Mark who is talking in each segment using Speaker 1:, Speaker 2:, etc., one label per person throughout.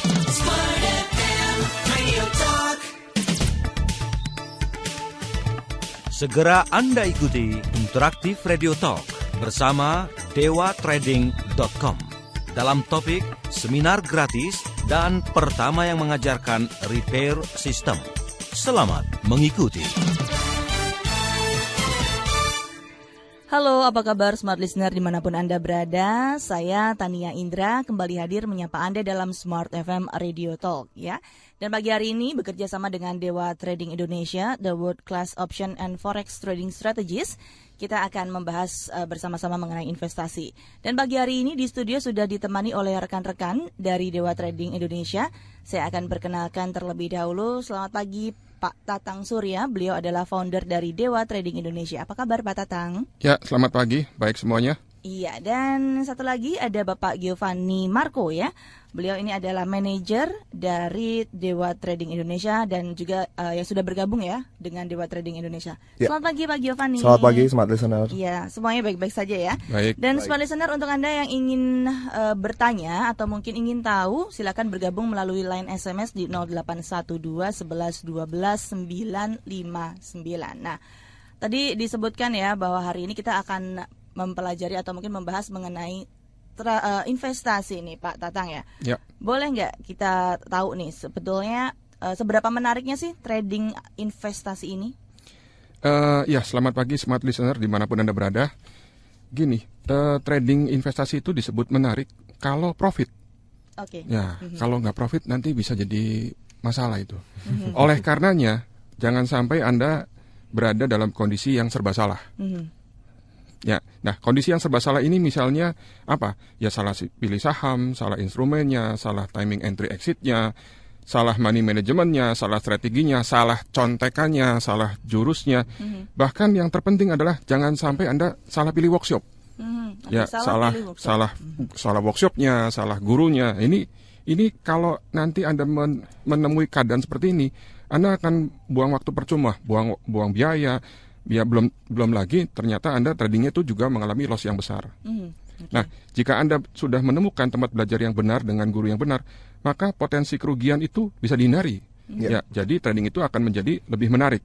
Speaker 1: Smart FM Radio Talk.
Speaker 2: Segera Anda ikuti Interaktif Radio Talk bersama dewatrading.com dalam topik seminar gratis dan pertama yang mengajarkan repair system. Selamat mengikuti.
Speaker 3: Halo, apa kabar Smart Listener dimanapun Anda berada? Saya Tania Indra kembali hadir menyapa Anda dalam Smart FM Radio Talk ya. Dan pagi hari ini bekerja sama dengan Dewa Trading Indonesia, The World Class Option and Forex Trading Strategies. Kita akan membahas bersama-sama mengenai investasi. Dan pagi hari ini di studio sudah ditemani oleh rekan-rekan dari Dewa Trading Indonesia. Saya akan perkenalkan terlebih dahulu. Selamat pagi Pak Tatang Surya, beliau adalah founder dari Dewa Trading Indonesia. Apa kabar Pak Tatang?
Speaker 4: Ya, selamat pagi, baik semuanya.
Speaker 3: Iya, dan satu lagi ada Bapak Giovanni Marco ya. Beliau ini adalah manajer dari Dewa Trading Indonesia dan juga yang sudah bergabung ya dengan Dewa Trading Indonesia.
Speaker 5: Ya.
Speaker 3: Selamat pagi Pak Giovanni.
Speaker 5: Selamat pagi Smart Listener.
Speaker 3: Iya, semuanya baik-baik saja ya.
Speaker 4: Baik.
Speaker 3: Dan
Speaker 5: Baik.
Speaker 3: Smart Listener, untuk Anda yang ingin bertanya atau mungkin ingin tahu, silakan bergabung melalui line SMS di 0812 11 12 959. Nah, tadi disebutkan ya bahwa hari ini kita akan mempelajari atau mungkin membahas mengenai investasi nih Pak Tatang ya.
Speaker 4: Ya.
Speaker 3: Boleh nggak kita tahu nih sebetulnya seberapa menariknya sih trading investasi ini?
Speaker 4: Ya, selamat pagi Smart Listener dimanapun Anda berada. Gini, trading investasi itu disebut menarik kalau profit.
Speaker 3: Oke.
Speaker 4: Ya, kalau nggak profit nanti bisa jadi masalah itu. Oleh karenanya, jangan sampai Anda berada dalam kondisi yang serba salah. Ya, nah kondisi yang serba salah ini misalnya apa? Ya salah pilih saham, salah instrumennya, salah timing entry exitnya, salah money manajemennya, salah strateginya, salah contekannya, salah jurusnya. Bahkan yang terpenting adalah jangan sampai Anda salah pilih workshop. Ya, salah workshopnya, salah gurunya. Ini kalau nanti Anda menemui keadaan seperti ini, Anda akan buang waktu percuma, buang biaya. Ya belum lagi ternyata Anda tradingnya itu juga mengalami loss yang besar.
Speaker 3: Okay.
Speaker 4: Nah, jika Anda sudah menemukan tempat belajar yang benar dengan guru yang benar, maka potensi kerugian itu bisa dihindari. Ya, jadi trading itu akan menjadi lebih menarik.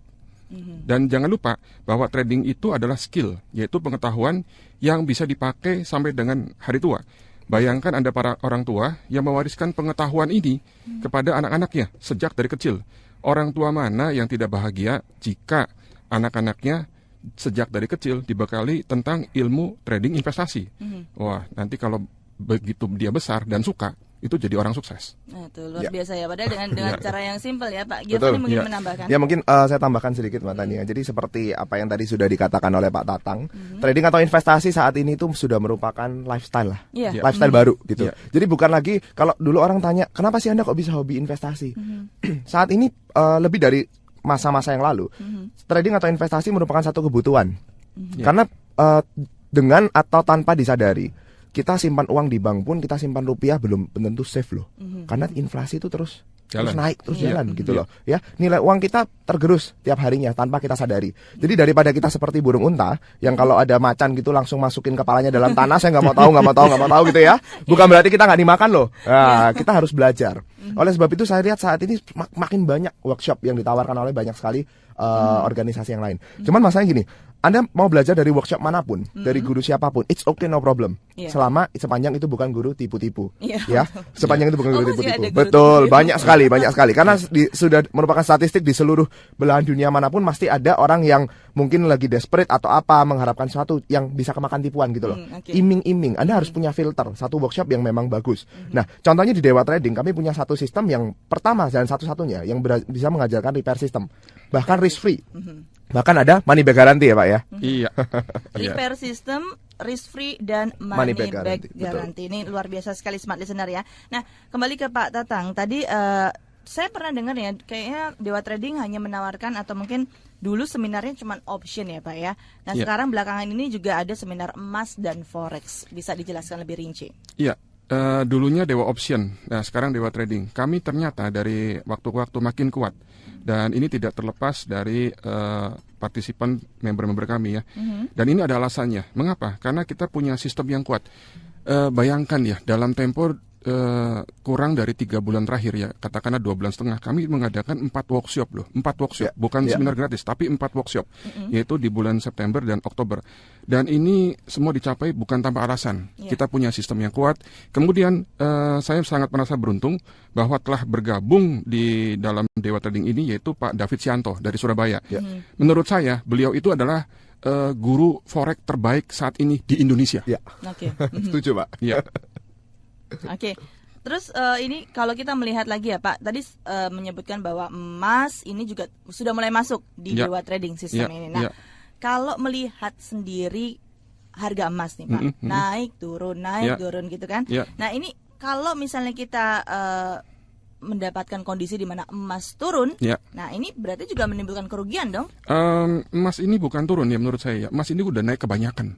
Speaker 4: Dan jangan lupa bahwa trading itu adalah skill, yaitu pengetahuan yang bisa dipakai sampai dengan hari tua. Bayangkan Anda para orang tua yang mewariskan pengetahuan ini kepada anak-anaknya sejak dari kecil. Orang tua mana yang tidak bahagia jika anak-anaknya sejak dari kecil dibekali tentang ilmu trading investasi. Wah, nanti kalau begitu dia besar dan suka, itu jadi orang sukses.
Speaker 3: Nah, itu luar biasa ya. Padahal dengan cara yang simpel ya Pak. Giovanni
Speaker 5: Betul.
Speaker 3: mungkin menambahkan.
Speaker 5: Ya mungkin saya tambahkan sedikit Mbak Tania. Jadi seperti apa yang tadi sudah dikatakan oleh Pak Tatang, trading atau investasi saat ini itu sudah merupakan lifestyle lah.
Speaker 3: Iya.
Speaker 5: Lifestyle baru gitu.
Speaker 4: Iya.
Speaker 5: Jadi bukan lagi kalau dulu orang tanya, kenapa sih Anda kok bisa hobi investasi? Saat ini lebih dari masa-masa yang lalu, trading atau investasi merupakan satu kebutuhan. Karena dengan atau tanpa disadari, kita simpan uang di bank pun, kita simpan rupiah belum tentu safe loh. Karena inflasi itu terus naik, terus jalan gitu loh. Ya, nilai uang kita tergerus tiap harinya tanpa kita sadari. Jadi daripada kita seperti burung unta yang kalau ada macan gitu langsung masukin kepalanya dalam tanah, saya nggak mau tahu gitu ya. Bukan berarti kita nggak dimakan loh. Nah, kita harus belajar. Oleh sebab itu saya lihat saat ini makin banyak workshop yang ditawarkan oleh banyak sekali organisasi yang lain. Cuman masalahnya gini, Anda mau belajar dari workshop manapun, dari guru siapapun, it's okay, no problem. Selama sepanjang itu bukan guru tipu-tipu. Ya, sepanjang itu bukan guru tipu-tipu. Betul, banyak sekali. Karena sudah merupakan statistik di seluruh belahan dunia manapun pasti ada orang yang mungkin lagi desperate atau apa mengharapkan sesuatu yang bisa kemakan tipuan gitu loh. Iming-iming. Anda harus punya filter, satu workshop yang memang bagus. Nah, contohnya di Dewa Trading kami punya satu sistem yang pertama dan satu-satunya yang bisa mengajarkan repair system. Bahkan risk free. Bahkan ada money back guarantee ya Pak ya.
Speaker 4: Iya.
Speaker 3: Repair system, risk free dan money back guarantee. Ini luar biasa sekali Smart Listener ya. Nah, kembali ke Pak Tatang. Tadi saya pernah dengar ya, kayaknya Dewa Trading hanya menawarkan atau mungkin dulu seminarnya cuma option ya Pak ya. Nah, sekarang belakangan ini juga ada seminar emas dan forex. Bisa dijelaskan lebih rinci?
Speaker 4: Iya. Dulunya Dewa Option, nah sekarang Dewa Trading. Kami ternyata dari waktu ke waktu makin kuat. Dan ini tidak terlepas dari partisipan member-member kami ya. Dan ini ada alasannya. Mengapa? Karena kita punya sistem yang kuat. Bayangkan ya, dalam tempo kurang dari 3 bulan terakhir ya, katakanlah 2 bulan setengah, kami mengadakan 4 workshop loh, 4 workshop, bukan seminar gratis, tapi 4 workshop, yaitu di bulan September dan Oktober. Dan ini semua dicapai bukan tanpa alasan. Kita punya sistem yang kuat. Kemudian saya sangat merasa beruntung bahwa telah bergabung di dalam Dewa Trading ini yaitu Pak David Sianto dari Surabaya. Menurut saya beliau itu adalah guru forex terbaik saat ini di Indonesia.
Speaker 3: Oke.
Speaker 5: Setuju, Pak.
Speaker 4: Ya.
Speaker 3: Oke. Terus ini kalau kita melihat lagi ya Pak, tadi menyebutkan bahwa emas ini juga sudah mulai masuk di Dewa Trading sistem ini. Nah, kalau melihat sendiri harga emas nih Pak, naik turun gitu kan. Nah, ini kalau misalnya kita mendapatkan kondisi di mana emas turun, nah ini berarti juga menimbulkan kerugian dong?
Speaker 4: Emas ini bukan turun ya menurut saya. Emas ini udah naik kebanyakan.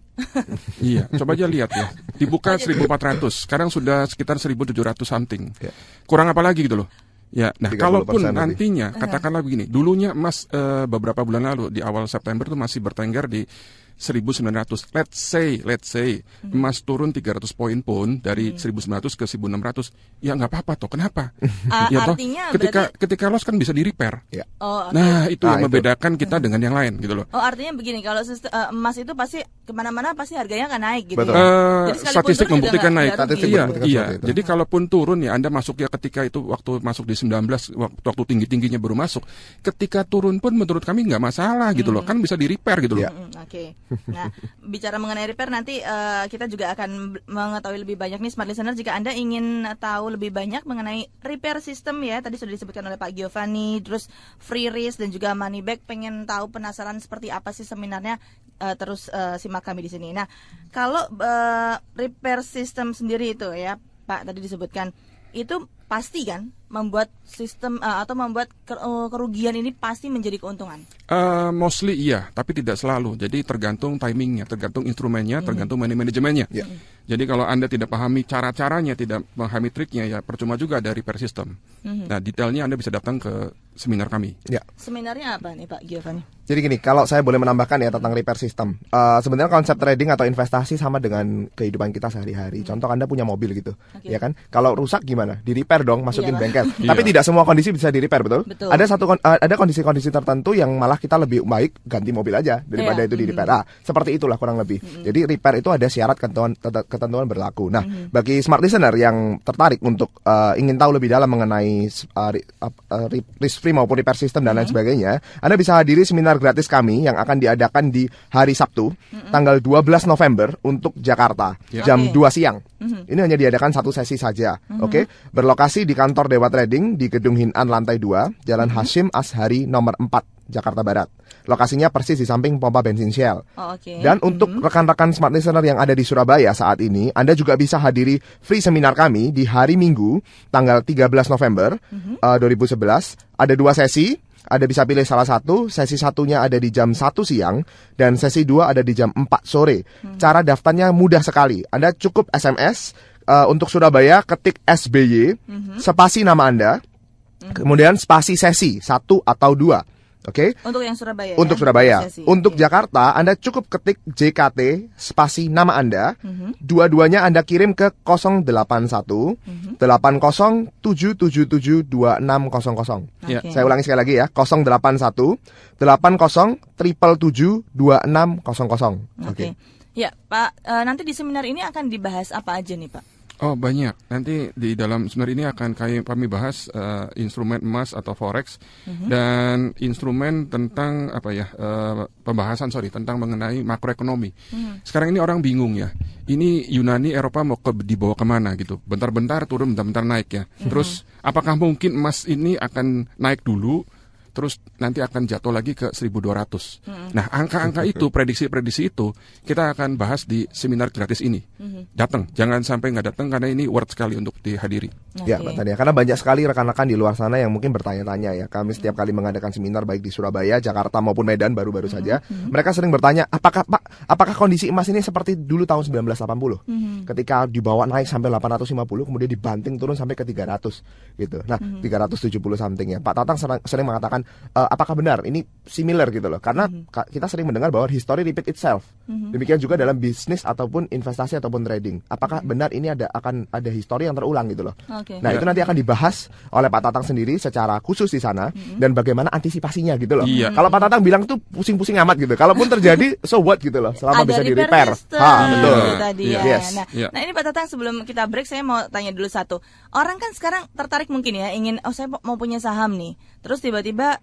Speaker 4: Iya, coba aja lihat ya. Dibuka 1.400, sekarang sudah sekitar 1.700 something. Kurang apa lagi gitu loh. Ya, nah kalaupun nantinya katakanlah begini, dulunya emas beberapa bulan lalu di awal September itu masih bertengger di 1.900. Let's say emas turun 300 poin pun dari 1.900 ke 1.600, ya nggak apa-apa toh. Kenapa? Ya toh,
Speaker 3: artinya
Speaker 4: ketika loss kan bisa di repair.
Speaker 3: Oh,
Speaker 4: Nah itu yang membedakan kita dengan yang lain gitu loh.
Speaker 3: Oh, artinya begini, kalau emas itu pasti kemana-mana pasti harganya akan naik gitu.
Speaker 5: Betul.
Speaker 3: Ya?
Speaker 4: Statistik membuktikan naik.
Speaker 5: Iya.
Speaker 4: Jadi kalaupun turun ya Anda masuk ya ketika itu waktu masuk di 19, waktu tinggi-tingginya baru masuk. Ketika turun pun menurut kami nggak masalah gitu loh. Kan bisa di repair gitu loh.
Speaker 3: Oke. Nah, bicara mengenai repair nanti kita juga akan mengetahui lebih banyak nih Smart Listener. Jika Anda ingin tahu lebih banyak mengenai repair system ya, tadi sudah disebutkan oleh Pak Giovanni, terus free risk dan juga money back, pengen tahu penasaran seperti apa sih seminarnya, terus simak kami di sini. Nah, kalau repair system sendiri itu ya Pak tadi disebutkan, itu pasti kan membuat sistem atau membuat kerugian ini pasti menjadi keuntungan?
Speaker 4: Mostly iya, tapi tidak selalu. Jadi tergantung timingnya, tergantung instrumennya, tergantung manajemennya. Jadi kalau Anda tidak pahami cara-caranya, tidak pahami triknya, ya percuma juga ada repair system. Nah, detailnya Anda bisa datang ke seminar kami.
Speaker 3: Seminarnya apa nih Pak Giovanni?
Speaker 5: Jadi gini, kalau saya boleh menambahkan ya tentang repair system. Sebenarnya konsep trading atau investasi sama dengan kehidupan kita sehari-hari. Contoh Anda punya mobil gitu, ya kan? Kalau rusak gimana? Di repair dong, masukin bengkel. Tapi tidak semua kondisi bisa di repair, betul? Ada kondisi-kondisi tertentu yang malah kita lebih baik ganti mobil aja daripada itu di repair. Seperti itulah kurang lebih. Jadi repair itu ada syarat ketentuan berlaku. Nah, bagi smart listener yang tertarik untuk ingin tahu lebih dalam mengenai risk free maupun repair system dan lain sebagainya, Anda bisa hadiri seminar gratis kami yang akan diadakan di hari Sabtu, tanggal 12 November untuk Jakarta, jam 2 siang. Ini hanya diadakan satu sesi saja. Oke, berlokasi di kantor Dewa Trading di Gedung Hinan lantai 2, Jalan Hashim Ashari nomor 4, Jakarta Barat. Lokasinya persis di samping pompa bensin Shell. Dan untuk rekan-rekan smart listener yang ada di Surabaya saat ini, Anda juga bisa hadiri free seminar kami di hari Minggu, tanggal 13 November 2011. Ada 2 sesi. Anda bisa pilih salah satu, sesi satunya ada di jam 1 siang, dan sesi 2 ada di jam 4 sore. Cara daftarnya mudah sekali. Anda cukup SMS, untuk Surabaya ketik SBY, spasi nama Anda, kemudian spasi sesi, 1 atau 2. Oke.
Speaker 3: Untuk yang Surabaya.
Speaker 5: Untuk Surabaya.
Speaker 3: Sesi.
Speaker 5: Untuk Jakarta, Anda cukup ketik JKT spasi nama Anda. Dua-duanya Anda kirim ke 081 80 777 2600. Saya ulangi sekali lagi ya. 081 80 777 2600.
Speaker 3: Oke. Ya, Pak, nanti di seminar ini akan dibahas apa aja nih, Pak?
Speaker 4: Oh, banyak. Nanti di dalam seminar ini akan kami bahas instrumen emas atau forex dan instrumen tentang tentang mengenai makroekonomi. Sekarang ini orang bingung ya. Ini Yunani Eropa mau dibawa kemana gitu. Bentar-bentar turun, bentar-bentar naik ya. Terus apakah mungkin emas ini akan naik dulu? Terus nanti akan jatuh lagi ke 1.200. Nah, angka-angka itu, prediksi-prediksi itu, kita akan bahas di seminar gratis ini. Datang, jangan sampai nggak datang karena ini worth sekali untuk dihadiri.
Speaker 5: Ya, Mbak Tania, karena banyak sekali rekan-rekan di luar sana yang mungkin bertanya-tanya ya. Kami setiap kali mengadakan seminar baik di Surabaya, Jakarta maupun Medan baru-baru saja, mereka sering bertanya, apakah kondisi emas ini seperti dulu tahun 1980? Ketika dibawa naik sampai 850, kemudian dibanting turun sampai ke 300 gitu. Nah, 370 something ya. Pak Tatang sering mengatakan apakah benar ini similar gitu loh. Karena kita sering mendengar bahwa history repeat itself. Demikian juga dalam bisnis ataupun investasi ataupun trading. Apakah benar ini akan ada history yang terulang gitu loh. Nah, itu nanti akan dibahas oleh Pak Tatang sendiri secara khusus di sana dan bagaimana antisipasinya gitu loh. Kalau Pak Tatang bilang tuh pusing-pusing amat gitu. Kalaupun terjadi so what gitu loh, selama
Speaker 3: ada
Speaker 5: bisa di-repair.
Speaker 3: Betul. Tadi ya.
Speaker 5: Yes.
Speaker 3: Nah, ini Pak Tatang sebelum kita break saya mau tanya dulu satu. Orang kan sekarang tertarik mungkin ya ingin saya mau punya saham nih. Terus tiba-tiba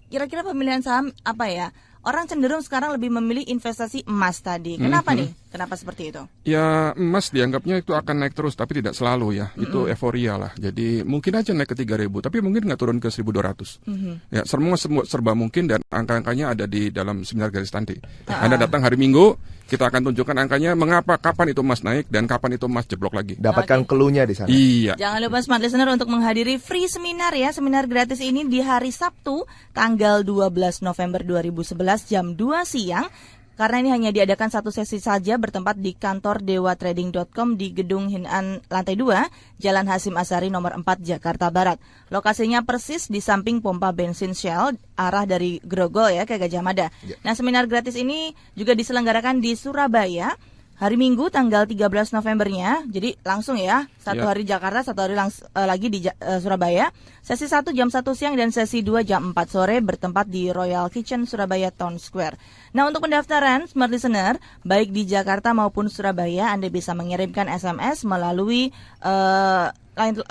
Speaker 3: kira-kira pemilihan saham apa ya? Orang cenderung sekarang lebih memilih investasi emas tadi. Kenapa nih? Kenapa seperti itu?
Speaker 4: Ya, emas dianggapnya itu akan naik terus, tapi tidak selalu ya. Itu euforia lah. Jadi mungkin aja naik ke 3.000, tapi mungkin nggak turun ke 1.200. Ya, semua serba mungkin dan angka-angkanya ada di dalam seminar garis nanti. Anda datang hari Minggu, kita akan tunjukkan angkanya mengapa, kapan itu emas naik dan kapan itu emas jeblok lagi.
Speaker 5: Dapatkan clue-nya di sana.
Speaker 4: Iya.
Speaker 3: Jangan lupa Smart Listener untuk menghadiri free seminar ya. Seminar gratis ini di hari Sabtu, tanggal 12 November 2011 jam 2 siang. Karena ini hanya diadakan satu sesi saja bertempat di kantor dewatrading.com di Gedung Hinan lantai 2, Jalan Hasim Asari nomor 4 Jakarta Barat. Lokasinya persis di samping pompa bensin Shell arah dari Grogol ya ke Gajah Mada. Nah, seminar gratis ini juga diselenggarakan di Surabaya hari Minggu tanggal 13 Novembernya. Jadi langsung ya, satu hari Jakarta, satu hari lagi di Surabaya. Sesi 1 jam 1 siang dan sesi 2 jam 4 sore bertempat di Royal Kitchen Surabaya Town Square. Nah, untuk pendaftaran Smart Listener, baik di Jakarta maupun Surabaya, Anda bisa mengirimkan SMS melalui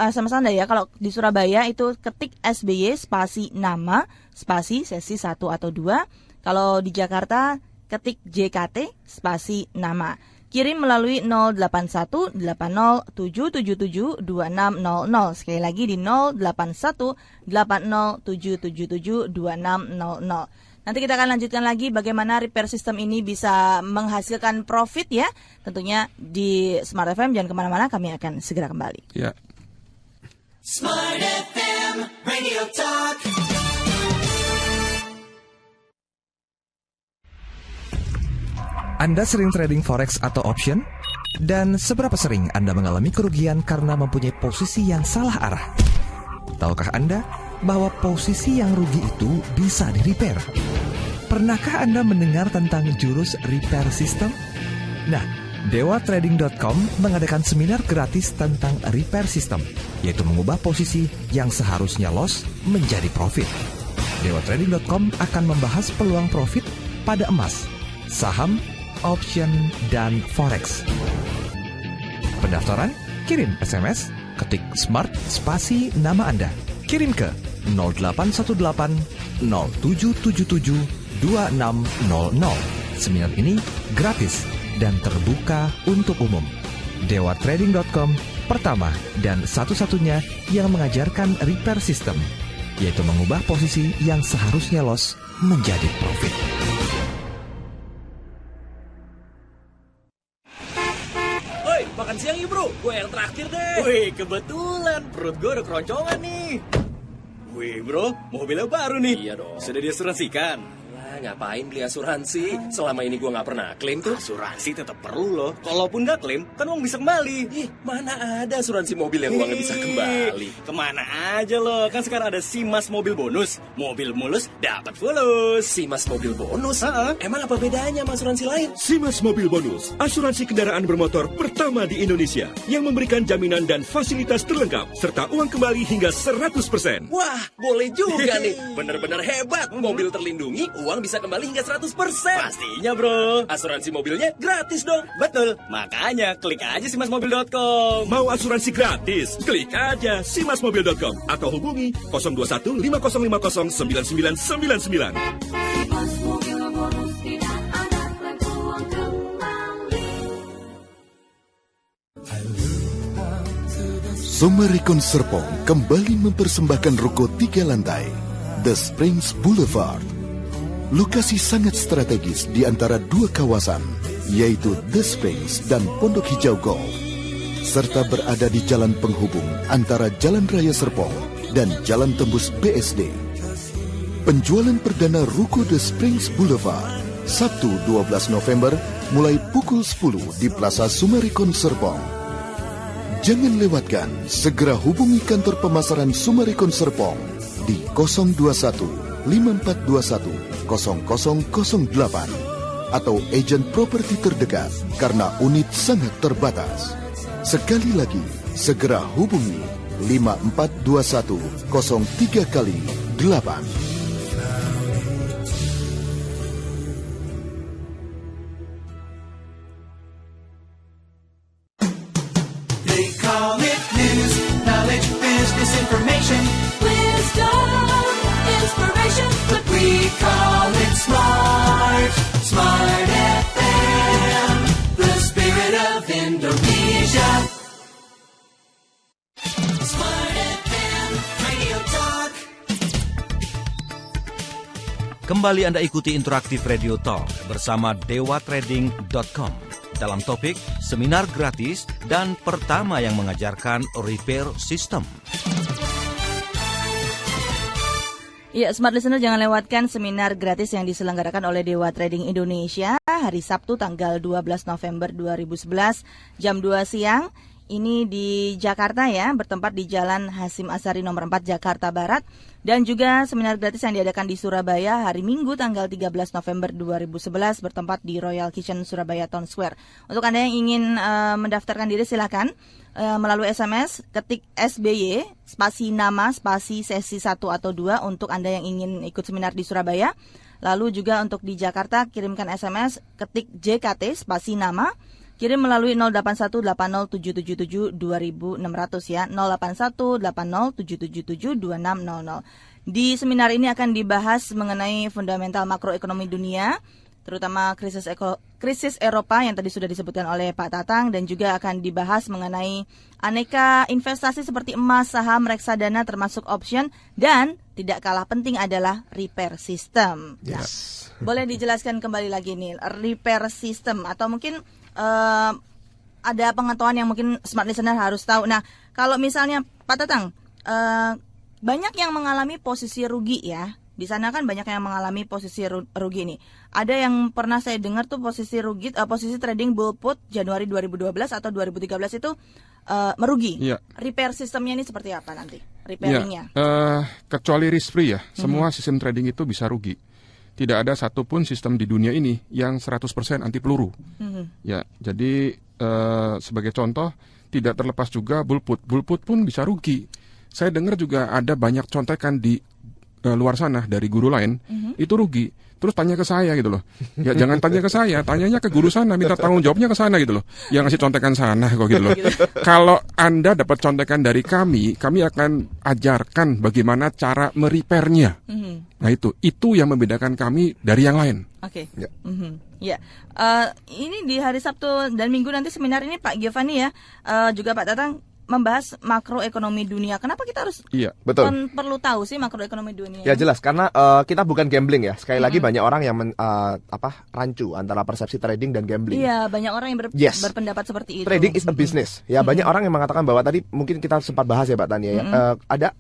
Speaker 3: SMS Anda ya. Kalau di Surabaya itu ketik SBY spasi nama, spasi sesi 1 atau 2. Kalau di Jakarta ketik JKT spasi nama. Kirim melalui 0818077772600. Sekali lagi di 0818077772600. Nanti kita akan lanjutkan lagi bagaimana repair system ini bisa menghasilkan profit ya. Tentunya di Smart FM, jangan kemana-mana, kami akan segera kembali.
Speaker 4: Ya.
Speaker 1: Smart FM Radio Talk.
Speaker 6: Anda sering trading forex atau option? Dan seberapa sering Anda mengalami kerugian karena mempunyai posisi yang salah arah? Tahukah Anda bahwa posisi yang rugi itu bisa di-repair? Pernahkah Anda mendengar tentang jurus repair system? Nah, dewatrading.com mengadakan seminar gratis tentang repair system, yaitu mengubah posisi yang seharusnya loss menjadi profit. Dewatrading.com akan membahas peluang profit pada emas, saham, option, dan forex. Pendaftaran? Kirim SMS, ketik SMART spasi nama Anda. Kirim ke 0818 0777 2600. Seminar ini gratis dan terbuka untuk umum. dewatrading.com pertama dan satu-satunya yang mengajarkan repair system, yaitu mengubah posisi yang seharusnya loss menjadi profit.
Speaker 7: Makan siang yuk bro, gue yang traktir deh. Wih, kebetulan perut gue udah keroncongan nih. Wih bro, mobilnya baru nih. Iya dong. Sudah diasuransikan? Ngapain beli asuransi? Selama ini gue gak pernah klaim tuh. Asuransi tetap perlu loh. Kalaupun gak klaim, kan uang bisa kembali. Ih, mana ada asuransi mobil yang uangnya bisa kembali? Kemana aja loh, kan sekarang ada Simas Mobil Bonus. Mobil mulus, dapat fulus. Simas Mobil Bonus? Emang apa bedanya sama asuransi lain?
Speaker 8: Simas Mobil Bonus, asuransi kendaraan bermotor pertama di Indonesia yang memberikan jaminan dan fasilitas terlengkap serta uang kembali hingga 100%.
Speaker 7: Wah, boleh juga nih. Bener-bener hebat. Mobil terlindungi, uang bisa kembali hingga 100%. Pastinya bro. Asuransi mobilnya gratis dong. Betul. Makanya klik aja simasmobil.com.
Speaker 8: Mau asuransi gratis? Klik aja simasmobil.com atau hubungi 021 5050 9999.
Speaker 9: Summericon Serpong kembali mempersembahkan ruko 3 lantai The Springs Boulevard. Lokasi sangat strategis di antara dua kawasan, yaitu The Springs dan Pondok Hijau Golf, serta berada di jalan penghubung antara Jalan Raya Serpong dan Jalan Tembus BSD. Penjualan perdana ruko The Springs Boulevard, Sabtu 12 November mulai pukul 10 di Plaza Summericon Serpong. Jangan lewatkan, segera hubungi kantor pemasaran Summericon Serpong di 021 5421 0008 atau agen properti terdekat karena unit sangat terbatas. Sekali lagi, segera hubungi 5421 03x8.
Speaker 1: They call it news, knowledge, business information, wisdom, inspiration, but we call it smart, Smart FM, the spirit of Indonesia. Smart FM, Radio Talk.
Speaker 2: Kembali Anda ikuti Interaktif Radio Talk bersama dewatrading.com dalam topik seminar gratis dan pertama yang mengajarkan repair system.
Speaker 3: Ya, Smart Listener jangan lewatkan seminar gratis yang diselenggarakan oleh Dewa Trading Indonesia hari Sabtu tanggal 12 November 2011 jam 2 siang. Ini di Jakarta ya, bertempat di Jalan Hasim Asari nomor 4 Jakarta Barat. Dan juga seminar gratis yang diadakan di Surabaya hari Minggu tanggal 13 November 2011 bertempat di Royal Kitchen Surabaya Town Square. Untuk Anda yang ingin mendaftarkan diri silakan melalui SMS ketik SBY spasi nama spasi sesi 1 atau 2 untuk Anda yang ingin ikut seminar di Surabaya. Lalu juga untuk di Jakarta kirimkan SMS ketik JKT spasi nama. Kirim melalui 08180777200 ya, 0818077722600. Di seminar ini akan dibahas mengenai fundamental makroekonomi dunia, terutama krisis Eropa yang tadi sudah disebutkan oleh Pak Tatang, dan juga akan dibahas mengenai aneka investasi seperti emas, saham, reksadana termasuk option, dan tidak kalah penting adalah repair system. Nah, boleh dijelaskan kembali lagi nih, repair system atau mungkin ada pengetahuan yang mungkin Smart Listener harus tahu. Nah, kalau misalnya Pak Tatang, banyak yang mengalami posisi rugi ya. Di sana kan banyak yang mengalami posisi rugi nih. Ada yang pernah saya dengar tuh posisi rugi, posisi trading bull put Januari 2012 atau 2013 itu merugi. Ya. Repair sistemnya ini seperti apa nanti? Repairingnya?
Speaker 4: Ya, kecuali risk free ya, semua sistem trading itu bisa rugi. Tidak ada satupun sistem di dunia ini yang 100% anti peluru. Ya, jadi sebagai contoh, tidak terlepas juga bull put. Bull put pun bisa rugi. Saya dengar juga ada banyak contekan di luar sana dari guru lain, itu rugi. Terus tanya ke saya gitu loh. Ya jangan tanya ke saya, tanyanya ke guru sana, minta tanggung jawabnya ke sana gitu loh. Yang ngasih contekan sana kok gitu loh. Kalau Anda dapat contekan dari kami akan ajarkan bagaimana cara merepairnya. Nah itu yang membedakan kami dari yang lain.
Speaker 3: Oke. Ya. Ini di hari Sabtu dan Minggu nanti seminar ini Pak Giovanni ya, juga Pak Tatang membahas makroekonomi dunia. Kenapa kita harus perlu tahu sih makroekonomi dunia?
Speaker 5: Ya jelas, karena kita bukan gambling ya. Sekali lagi banyak orang yang rancu antara persepsi trading dan gambling.
Speaker 3: Iya, banyak orang yang berpendapat seperti itu.
Speaker 5: Trading is a business. Ya banyak orang yang mengatakan bahwa tadi mungkin kita sempat bahas ya Pak Tania ya. Ada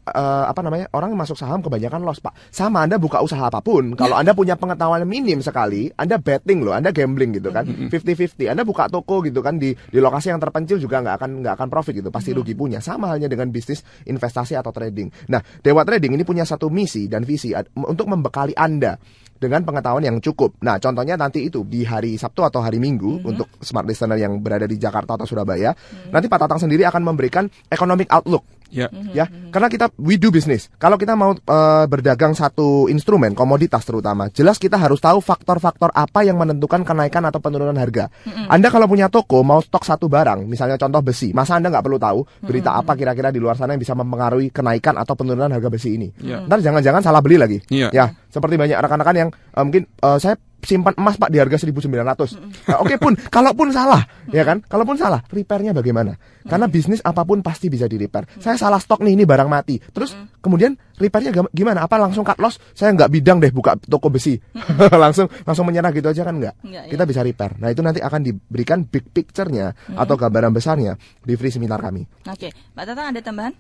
Speaker 5: orang yang masuk saham kebanyakan loss Pak. Sama Anda buka usaha apapun, kalau Anda punya pengetahuan minim sekali, Anda betting loh, Anda gambling gitu kan. 50-50. Anda buka toko gitu kan di lokasi yang terpencil juga nggak akan profit gitu. Pasti rugi punya. Sama halnya dengan bisnis investasi atau trading. Nah, Dewa Trading ini punya satu misi dan visi untuk membekali Anda dengan pengetahuan yang cukup. Nah, contohnya nanti itu di hari Sabtu atau hari Minggu untuk Smart Listener yang berada di Jakarta atau Surabaya, nanti Pak Tatang sendiri akan memberikan economic outlook. Ya, karena we do business. Kalau kita mau berdagang satu instrumen, komoditas terutama, jelas kita harus tahu faktor-faktor apa yang menentukan kenaikan atau penurunan harga. Anda kalau punya toko mau stok satu barang, misalnya contoh besi, masa Anda nggak perlu tahu berita apa kira-kira di luar sana yang bisa mempengaruhi kenaikan atau penurunan harga besi ini. Ntar jangan-jangan salah beli lagi. Ya, seperti banyak rekan-rekan yang mungkin saya simpan emas Pak di harga 1.900. Nah, kalaupun salah, ya kan? Kalaupun salah, repairnya bagaimana? Karena bisnis apapun pasti bisa di-repair. Saya salah stok nih, ini barang mati. Terus kemudian repairnya gimana? Apa langsung cut loss? Saya nggak bidang deh buka toko besi. langsung menyerah gitu aja kan nggak? Kita bisa repair. Nah, itu nanti akan diberikan big picture-nya atau gambaran besarnya di free seminar kami.
Speaker 3: Oke, Pak Tatang ada tambahan?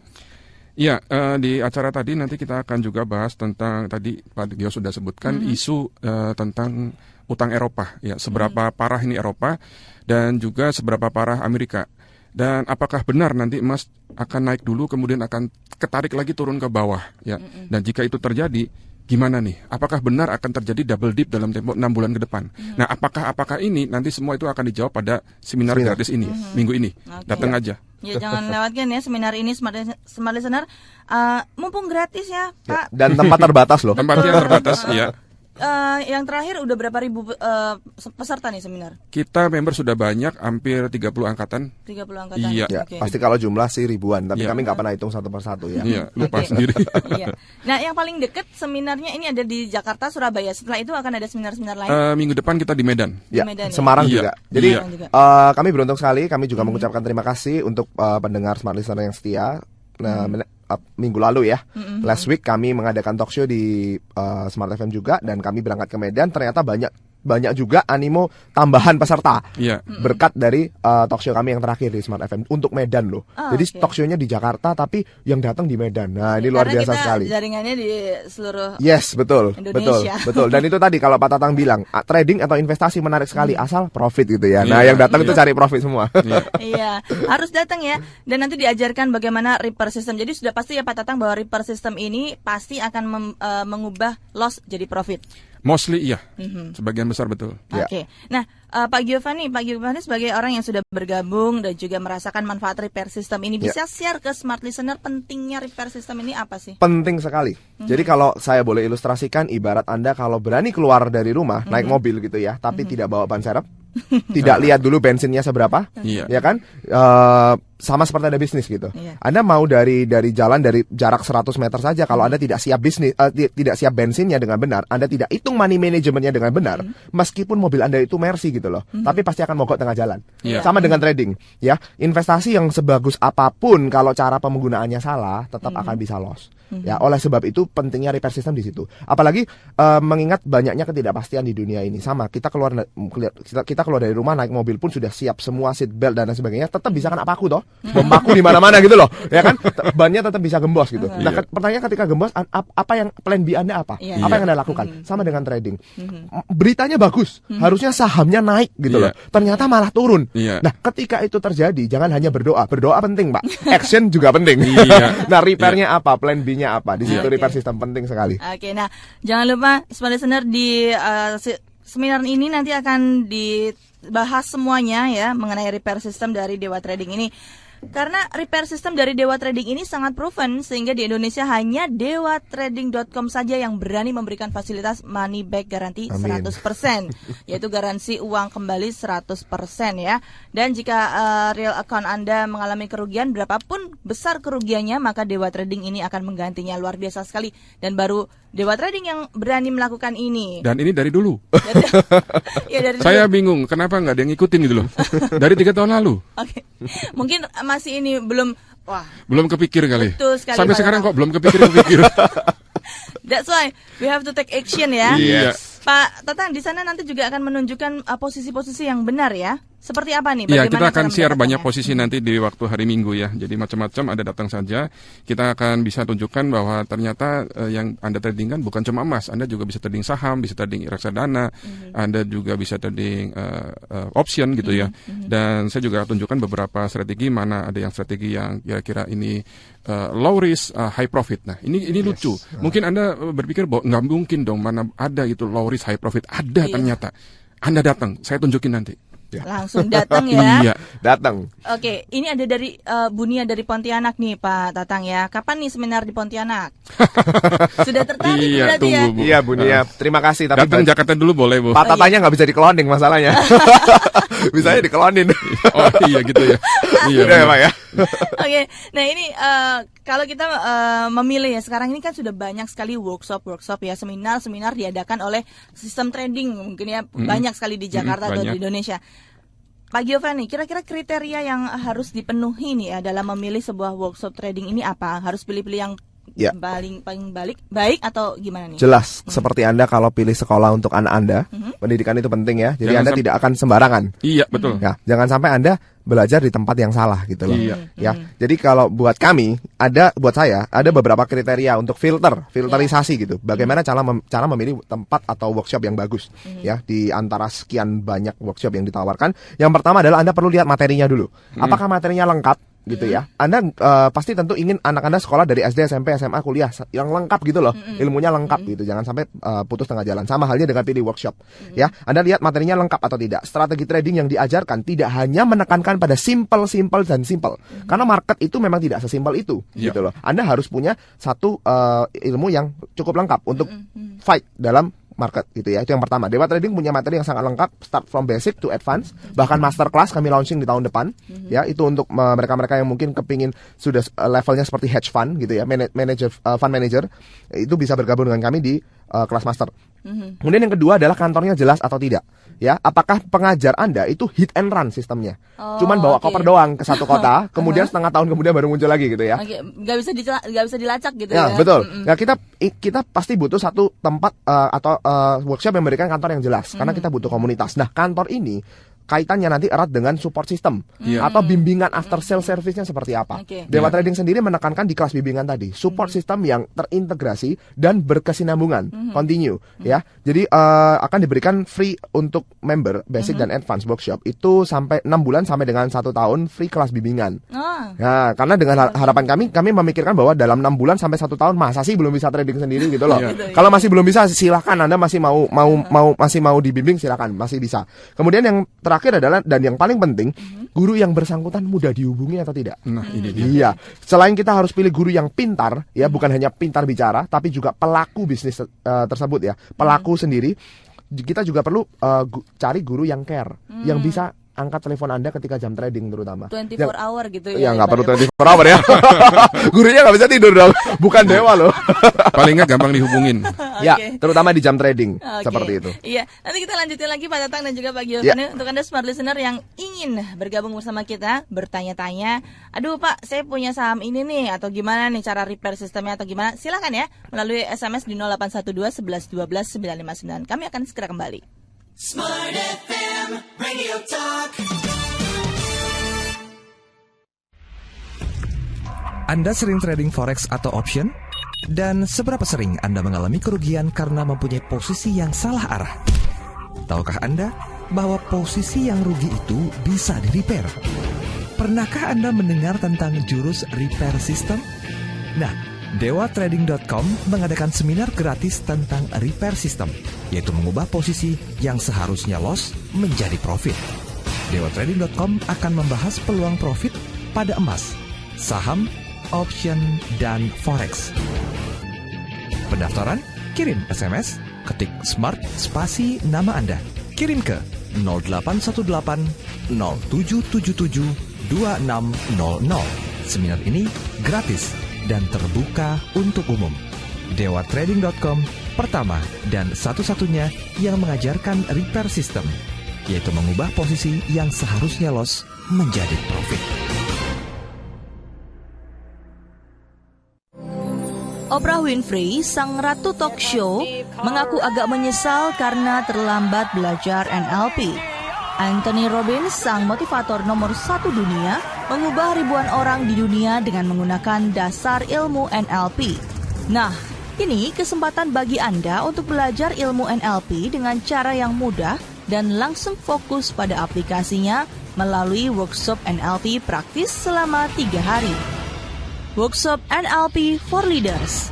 Speaker 4: Ya, di acara tadi nanti kita akan juga bahas tentang tadi Pak Gio sudah sebutkan isu tentang utang Eropa, ya seberapa parah ini Eropa dan juga seberapa parah Amerika. Dan apakah benar nanti emas akan naik dulu kemudian akan ketarik lagi turun ke bawah ya. Dan jika itu terjadi gimana nih? Apakah benar akan terjadi double dip dalam tempo 6 bulan ke depan? Nah, apakah ini nanti semua itu akan dijawab pada seminar gratis ini minggu ini. Datang aja.
Speaker 3: Ya jangan lewatkan ya seminar ini Smart Listener. Mumpung gratis ya, Pak.
Speaker 5: Dan tempat terbatas loh.
Speaker 4: Tempatnya terbatas ya.
Speaker 3: Yang terakhir udah berapa ribu peserta nih seminar?
Speaker 4: Kita member sudah banyak, hampir 30 angkatan.
Speaker 3: 30 angkatan.
Speaker 5: Ya,
Speaker 3: Oke.
Speaker 5: pasti kalau jumlah sih ribuan, tapi kami nggak pernah hitung satu persatu ya.
Speaker 4: Iya, lupa sendiri.
Speaker 3: Iya. Nah, yang paling deket seminarnya ini ada di Jakarta, Surabaya. Setelah itu akan ada seminar-seminar lain.
Speaker 4: Minggu depan kita di Medan.
Speaker 5: Ya,
Speaker 3: Medan, ya?
Speaker 5: Semarang
Speaker 4: Iya.
Speaker 5: juga. Jadi
Speaker 4: Iya.
Speaker 5: kami beruntung sekali, kami juga mengucapkan terima kasih untuk pendengar Smart Listener yang setia. Nah, minggu lalu ya, last week kami mengadakan talk show di Smart FM juga, dan kami berangkat ke Medan. Ternyata banyak juga animo tambahan peserta berkat dari talk show kami yang terakhir di Smart FM untuk Medan loh. Jadi talk show-nya di Jakarta tapi yang datang di Medan. Nah, ini luar biasa sekali.
Speaker 3: Jaringannya di seluruh
Speaker 5: Yes, betul.
Speaker 3: Indonesia.
Speaker 5: Betul. Dan itu tadi kalau Pak Tatang bilang, trading atau investasi menarik sekali asal profit gitu ya. Nah, yang datang itu cari profit semua.
Speaker 3: Iya, harus datang ya. Dan nanti diajarkan bagaimana reaper system. Jadi sudah pasti ya Pak Tatang bahwa reaper system ini pasti akan mengubah loss jadi profit.
Speaker 4: Mostly iya, sebagian besar betul.
Speaker 3: Oke. Nah, Pak Giovanni sebagai orang yang sudah bergabung dan juga merasakan manfaat repair system ini, bisa share ke Smart Listener pentingnya repair system ini apa sih?
Speaker 5: Penting sekali. Jadi kalau saya boleh ilustrasikan, ibarat Anda kalau berani keluar dari rumah, naik mobil gitu ya, tapi tidak bawa ban serep, tidak lihat dulu bensinnya seberapa, ya kan? Sama seperti ada bisnis gitu. Anda mau dari jalan dari jarak 100 meter saja, kalau Anda tidak siap tidak siap bensinnya dengan benar, Anda tidak hitung money managementnya dengan benar, meskipun mobil Anda itu Mercy gitu loh, tapi pasti akan mogok tengah jalan. Sama dengan trading, ya. Investasi yang sebagus apapun kalau cara penggunaannya salah, tetap akan bisa loss. Ya, oleh sebab itu pentingnya repair system di situ. Apalagi mengingat banyaknya ketidakpastian di dunia ini. Sama, kita keluar dari rumah naik mobil pun sudah siap semua seat belt dan lain sebagainya, tetap bisa kena paku toh. Bom paku di mana-mana gitu loh, ya kan? Bannya tetap bisa gembos gitu. Nah, pertanyaan ketika gembos, apa yang plan B Anda apa? Apa yang Anda lakukan? Sama dengan trading. Beritanya bagus, harusnya sahamnya naik gitu loh. Ternyata malah turun. Nah, ketika itu terjadi, jangan hanya berdoa. Berdoa penting, Pak. Action juga penting. Nah, repairnya apa? Plan B-nya apa? Di situ repair system penting sekali.
Speaker 3: Oke, nah jangan lupa Smart Listener di seminar ini nanti akan dibahas semuanya ya mengenai repair system dari Dewa Trading ini. Karena repair system dari Dewa Trading ini sangat proven, sehingga di Indonesia hanya dewatrading.com saja yang berani memberikan fasilitas money back garanti 100%, yaitu garansi uang kembali 100% ya. Dan jika real account Anda mengalami kerugian berapapun besar kerugiannya, maka Dewa Trading ini akan menggantinya. Luar biasa sekali. Dan baru Dewa Trading yang berani melakukan ini.
Speaker 4: Dan ini dari dulu.
Speaker 3: Dari
Speaker 4: Saya bingung kenapa nggak ada yang ngikutin gitu loh. Dari 3 tahun lalu.
Speaker 3: Oke. Mungkin masih ini belum
Speaker 4: kepikir kali.
Speaker 3: Betul sekali,
Speaker 4: sampai
Speaker 3: Pak
Speaker 4: sekarang
Speaker 3: Tatang.
Speaker 4: kok belum kepikir.
Speaker 3: That's why we have to take action ya.
Speaker 4: Yes.
Speaker 3: Pak Tatang, di sana nanti juga akan menunjukkan posisi-posisi yang benar ya. Seperti apa nih?
Speaker 4: Iya,
Speaker 3: Bagaimana
Speaker 4: kita akan
Speaker 3: cara
Speaker 4: share banyak
Speaker 3: mendapatkannya?
Speaker 4: posisi nanti di waktu hari Minggu ya. Jadi macam-macam, ada datang saja. Kita akan bisa tunjukkan bahwa ternyata yang Anda tradingkan bukan cuma emas. Anda juga bisa trading saham, bisa trading reksadana, Anda juga bisa trading option gitu ya. Dan saya juga tunjukkan beberapa strategi, mana ada yang strategi yang kira-kira ini low risk, high profit. Nah, ini lucu. Mungkin Anda berpikir bahwa nggak mungkin dong, mana ada itu low risk, high profit. Ada ternyata. Anda datang, saya tunjukin nanti.
Speaker 3: Langsung datang ya.
Speaker 4: Iya,
Speaker 5: datang.
Speaker 3: Oke, ini ada dari Bunia dari Pontianak nih Pak Tatang ya. Kapan nih seminar di Pontianak? Sudah tertarik berarti ya?
Speaker 5: Iya, Bunia. Terima kasih. Tapi
Speaker 4: datang Jakarta dulu boleh, Bu.
Speaker 5: Pak Tatangnya nggak bisa di-cloning masalahnya. Bisanya di-clonin.
Speaker 4: Oh iya gitu ya. Iya
Speaker 5: ya, Pak ya.
Speaker 3: Oke, nah ini kalau kita memilih ya, sekarang ini kan sudah banyak sekali workshop ya, seminar diadakan oleh sistem trading mungkin ya, banyak sekali di Jakarta atau di Indonesia. Pak Giovanni, kira-kira kriteria yang harus dipenuhi nih ya dalam memilih sebuah workshop trading ini apa? Harus pilih-pilih yang paling baik atau gimana nih?
Speaker 5: Jelas, seperti Anda kalau pilih sekolah untuk anak Anda, pendidikan itu penting ya. Jadi Anda tidak akan sembarangan.
Speaker 4: Iya, betul.
Speaker 5: Ya, jangan sampai Anda belajar di tempat yang salah gitu loh. Ya. Jadi kalau buat saya ada beberapa kriteria untuk filterisasi gitu. Bagaimana cara memilih tempat atau workshop yang bagus ya di antara sekian banyak workshop yang ditawarkan. Yang pertama adalah Anda perlu lihat materinya dulu. Apakah materinya lengkap? Gitu ya. Anda pasti tentu ingin anak Anda sekolah dari SD, SMP, SMA, kuliah yang lengkap gitu loh. Ilmunya lengkap gitu. Jangan sampai putus tengah jalan. Sama halnya dengan pilih workshop. Ya, Anda lihat materinya lengkap atau tidak. Strategi trading yang diajarkan tidak hanya menekankan pada simple dan simple. Karena market itu memang tidak sesimpel itu gitu loh. Anda harus punya satu ilmu yang cukup lengkap untuk fight dalam market gitu ya. Itu yang pertama. Dewa Trading punya materi yang sangat lengkap, start from basic to advance, bahkan masterclass kami launching di tahun depan. Ya, itu untuk mereka-mereka yang mungkin kepingin sudah levelnya seperti hedge fund gitu ya, fund manager, itu bisa bergabung dengan kami di kelas master. Kemudian yang kedua adalah kantornya jelas atau tidak. Ya, apakah pengajar Anda itu hit and run sistemnya? Cuman bawa koper doang ke satu kota, kemudian setengah tahun kemudian baru muncul lagi gitu ya.
Speaker 3: Nggak bisa dilacak gitu
Speaker 5: ya.
Speaker 3: Ya.
Speaker 5: Betul. Ya, kita pasti butuh satu tempat atau workshop yang memberikan kantor yang jelas, karena kita butuh komunitas. Nah, kantor ini kaitannya nanti erat dengan support system atau bimbingan after sale service-nya seperti apa. Dewa Trading sendiri menekankan di kelas bimbingan tadi support system yang terintegrasi dan berkesinambungan, continue ya. Jadi akan diberikan free untuk member basic dan advance workshop itu sampai 6 bulan sampai dengan 1 tahun free kelas bimbingan. Nah, karena dengan harapan kami memikirkan bahwa dalam 6 bulan sampai 1 tahun masa sih belum bisa trading sendiri gitu loh. Kalau masih belum bisa silahkan, Anda masih mau dibimbing silahkan, masih bisa. Kemudian yang terakhir adalah, dan yang paling penting, guru yang bersangkutan mudah dihubungi atau tidak. Nah, ini dia. Iya. Selain kita harus pilih guru yang pintar, ya, bukan hanya pintar bicara, tapi juga pelaku bisnis tersebut ya, pelaku sendiri. Kita juga perlu cari guru yang care, yang bisa angkat telepon Anda ketika jam trading terutama.
Speaker 3: 24 hour gitu ya.
Speaker 5: Ya nggak perlu 24 hour ya. Gurunya nggak bisa tidur dong. Bukan dewa loh.
Speaker 4: Paling nggak gampang dihubungin.
Speaker 5: Ya, terutama di jam trading seperti itu.
Speaker 3: Iya, nanti kita lanjutin lagi Pak Tatang dan juga Pak Giovanni. Untuk Anda smart listener yang ingin bergabung bersama kita, bertanya-tanya, aduh Pak, saya punya saham ini nih, atau gimana nih cara repair sistemnya atau gimana, silakan ya melalui SMS di 0812 11 12 959. Kami akan segera kembali.
Speaker 1: Smart FM Radio Talk.
Speaker 6: Anda sering trading forex atau option? Dan seberapa sering Anda mengalami kerugian karena mempunyai posisi yang salah arah? Tahukah Anda bahwa posisi yang rugi itu bisa di-repair? Pernahkah Anda mendengar tentang jurus repair system? Nah, DewaTrading.com mengadakan seminar gratis tentang repair system, yaitu mengubah posisi yang seharusnya loss menjadi profit. DewaTrading.com akan membahas peluang profit pada emas, saham, option, dan forex. Pendaftaran? Kirim SMS, ketik SMART spasi nama Anda. Kirim ke 0818 0777 2600. Seminar ini gratis dan terbuka untuk umum. DewaTrading.com pertama dan satu-satunya yang mengajarkan repair system, yaitu mengubah posisi yang seharusnya loss menjadi profit.
Speaker 3: Oprah Winfrey, sang ratu talk show, mengaku agak menyesal karena terlambat belajar NLP. Anthony Robbins, sang motivator nomor 1 dunia, mengubah ribuan orang di dunia dengan menggunakan dasar ilmu NLP. Nah, ini kesempatan bagi Anda untuk belajar ilmu NLP dengan cara yang mudah dan langsung fokus pada aplikasinya melalui workshop NLP praktis selama 3 hari. Workshop NLP for Leaders.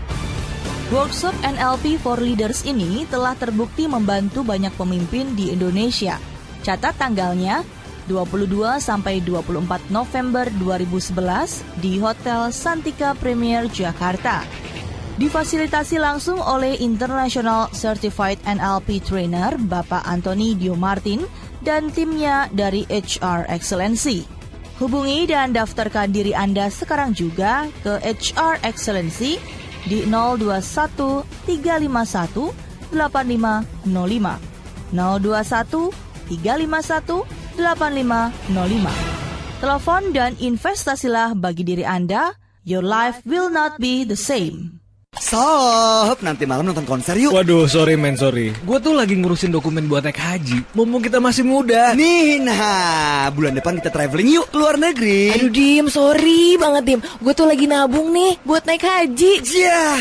Speaker 3: Workshop NLP for Leaders ini telah terbukti membantu banyak pemimpin di Indonesia. Catat tanggalnya 22 sampai 24 November 2011 di Hotel Santika Premier Jakarta. Difasilitasi langsung oleh International Certified NLP Trainer Bapak Anthony Dio Martin dan timnya dari HR Excellency. Hubungi dan daftarkan diri Anda sekarang juga ke HR Excellency di 021 351 8505 021 351 8505. Telepon dan investasilah bagi diri Anda. Your life will not be the same.
Speaker 10: Sob, nanti malam nonton konser yuk.
Speaker 7: Waduh, sorry. Gue tuh lagi ngurusin dokumen buat naik haji. Mumpung kita masih muda.
Speaker 10: Nih, bulan depan kita traveling yuk ke luar negeri.
Speaker 11: Aduh Dim, sorry banget Dim. Gue tuh lagi nabung nih buat naik haji.
Speaker 10: Yah,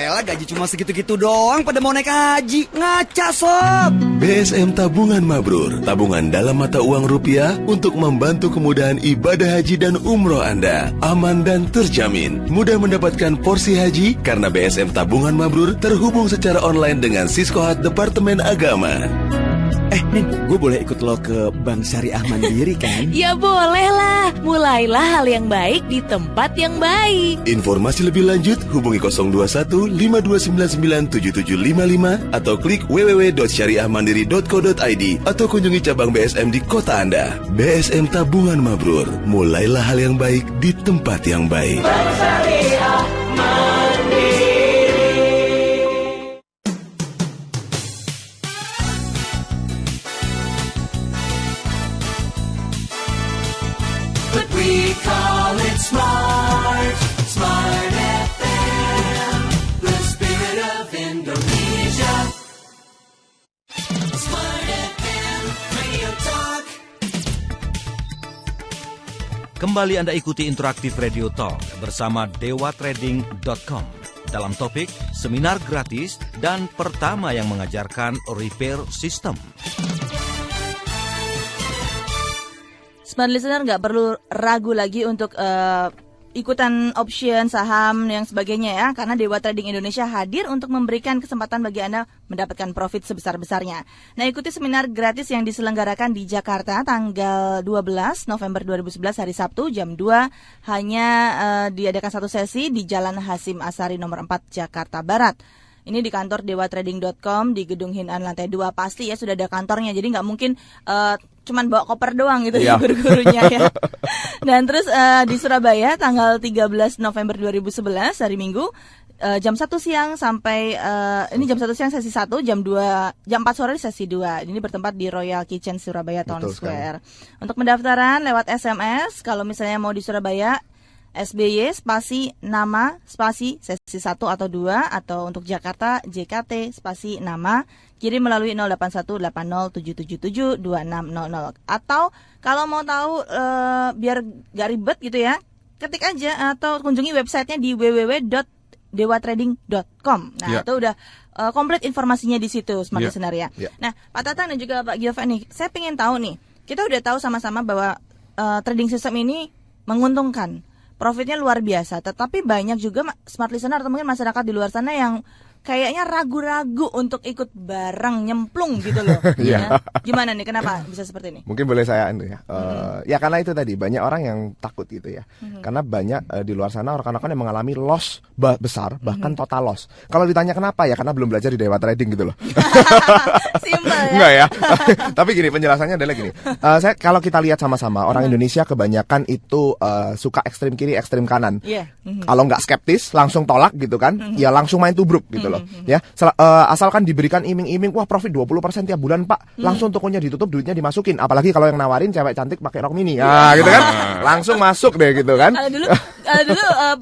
Speaker 10: elah gaji cuma segitu-gitu doang pada mau naik haji. Ngaca, Sob.
Speaker 12: BSM Tabungan Mabrur, tabungan dalam mata uang rupiah untuk membantu kemudahan ibadah haji dan umroh Anda. Aman dan terjamin. Mudah mendapatkan porsi haji karena BSM Tabungan Mabrur terhubung secara online dengan Siskohat Departemen Agama.
Speaker 10: Nen, gue boleh ikut lo ke Bank Syariah Mandiri kan?
Speaker 11: Ya boleh lah. Mulailah hal yang baik di tempat yang baik.
Speaker 12: Informasi lebih lanjut hubungi 021 5299 7755 atau klik www.syariahmandiri.co.id atau kunjungi cabang BSM di kota Anda. BSM Tabungan Mabrur. Mulailah hal yang baik di tempat yang baik.
Speaker 1: Bank Syariah Mandiri. But we call it Smart FM, the spirit of Indonesia. Smart FM, Radio Talk.
Speaker 2: Kembali Anda ikuti Interaktif Radio Talk bersama dewatrading.com dalam topik seminar gratis dan pertama yang mengajarkan repair system.
Speaker 3: Smart listener nggak perlu ragu lagi untuk ikutan option, saham, yang sebagainya ya. Karena Dewa Trading Indonesia hadir untuk memberikan kesempatan bagi Anda mendapatkan profit sebesar-besarnya. Nah, ikuti seminar gratis yang diselenggarakan di Jakarta tanggal 12 November 2011 hari Sabtu jam 2. Hanya diadakan satu sesi di Jalan Hasim Asari nomor 4 Jakarta Barat. Ini di kantor dewatrading.com di Gedung Hinan lantai 2. Pasti ya sudah ada kantornya. Jadi nggak mungkin cuman bawa koper doang gitu ya guru-gurunya ya. Dan terus di Surabaya tanggal 13 November 2011 hari Minggu jam 1 siang sampai ini jam 1 siang sesi 1, jam 4 sore sesi 2. Ini bertempat di Royal Kitchen Surabaya Town Square. Untuk pendaftaran lewat SMS kalau misalnya mau di Surabaya SBY spasi nama spasi sesi 1 atau 2, atau untuk Jakarta JKT spasi nama kirim melalui 081807772600. Atau kalau mau tahu biar gak ribet gitu ya, ketik aja atau kunjungi websitenya di www.dewatrading.com. Nah itu udah komplit informasinya di situ Smart Listener ya. Nah Pak Tatang dan juga Pak Giovanni, saya pengen tahu nih, kita udah tahu sama-sama bahwa trading system ini menguntungkan, profitnya luar biasa, tetapi banyak juga smart listener atau mungkin masyarakat di luar sana yang kayaknya ragu-ragu untuk ikut bareng nyemplung gitu loh. Ya. Gimana nih, kenapa bisa seperti ini?
Speaker 5: Mungkin boleh saya ya. Ya karena itu tadi banyak orang yang takut gitu ya. Karena banyak di luar sana rekan-rekan yang mengalami loss besar, bahkan total loss. Kalau ditanya kenapa ya, karena belum belajar di Dewa Trading gitu loh.
Speaker 3: Simpel ya.
Speaker 5: Enggak ya. Tapi gini, penjelasannya adalah gini. Saya kalau kita lihat sama-sama orang Indonesia kebanyakan itu suka ekstrim kiri, ekstrim kanan. Kalau nggak skeptis langsung tolak gitu kan. Ya langsung main tubruk gitu loh. Ya, asalkan diberikan iming-iming, wah profit 20% tiap bulan Pak, langsung tokonya ditutup, duitnya dimasukin. Apalagi kalau yang nawarin cewek cantik pakai rok mini, gitu kan, langsung masuk deh gitu kan.
Speaker 3: Dulu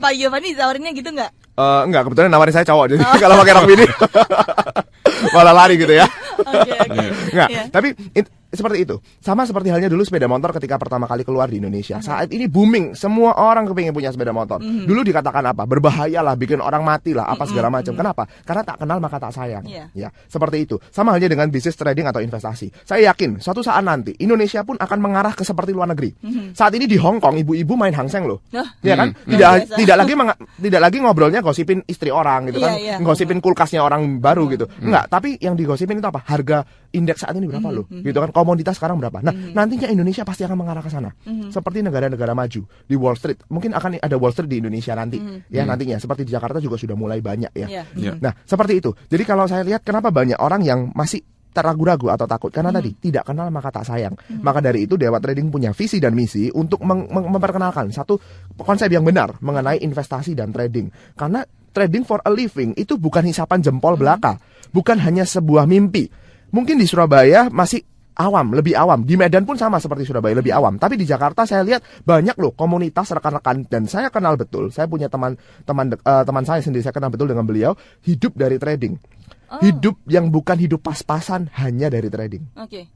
Speaker 3: Pak Giovanni tawarinnya gitu nggak?
Speaker 5: Enggak, kebetulan nawarin saya cowok, jadi kalau pakai rok mini malah lari gitu ya. Enggak, tapi seperti itu. Sama seperti halnya dulu sepeda motor ketika pertama kali keluar di Indonesia. Saat ini booming, semua orang kepingin punya sepeda motor. Dulu dikatakan apa? Berbahaya lah, bikin orang mati lah, apa segala macam. Kenapa? Karena tak kenal maka tak sayang. Ya, seperti itu. Sama halnya dengan bisnis trading atau investasi. Saya yakin suatu saat nanti Indonesia pun akan mengarah ke seperti luar negeri. Saat ini di Hong Kong ibu-ibu main Hang Seng loh. Ya kan? Tidak lagi ngobrolnya gosipin istri orang gitu kan. Gosipin kulkasnya orang baru gitu. Enggak, tapi yang digosipin itu apa? Harga indeks saat ini berapa loh? Gitu kan. Komoditas sekarang berapa? Nah, nantinya Indonesia pasti akan mengarah ke sana. Seperti negara-negara maju di Wall Street. Mungkin akan ada Wall Street di Indonesia nanti. Ya, nantinya seperti di Jakarta juga sudah mulai banyak ya. Nah, seperti itu. Jadi kalau saya lihat kenapa banyak orang yang masih ragu-ragu atau takut karena tadi tidak kenal maka tak sayang. Maka dari itu Dewa Trading punya visi dan misi untuk memperkenalkan satu konsep yang benar mengenai investasi dan trading. Karena trading for a living itu bukan hisapan jempol belaka, bukan hanya sebuah mimpi. Mungkin di Surabaya masih lebih awam. Di Medan pun sama seperti Surabaya, lebih awam. Tapi di Jakarta saya lihat banyak loh komunitas rekan-rekan, dan saya kenal betul. Saya punya teman saya sendiri, saya kenal betul dengan beliau, hidup dari trading. Hidup yang bukan hidup pas-pasan, hanya dari trading.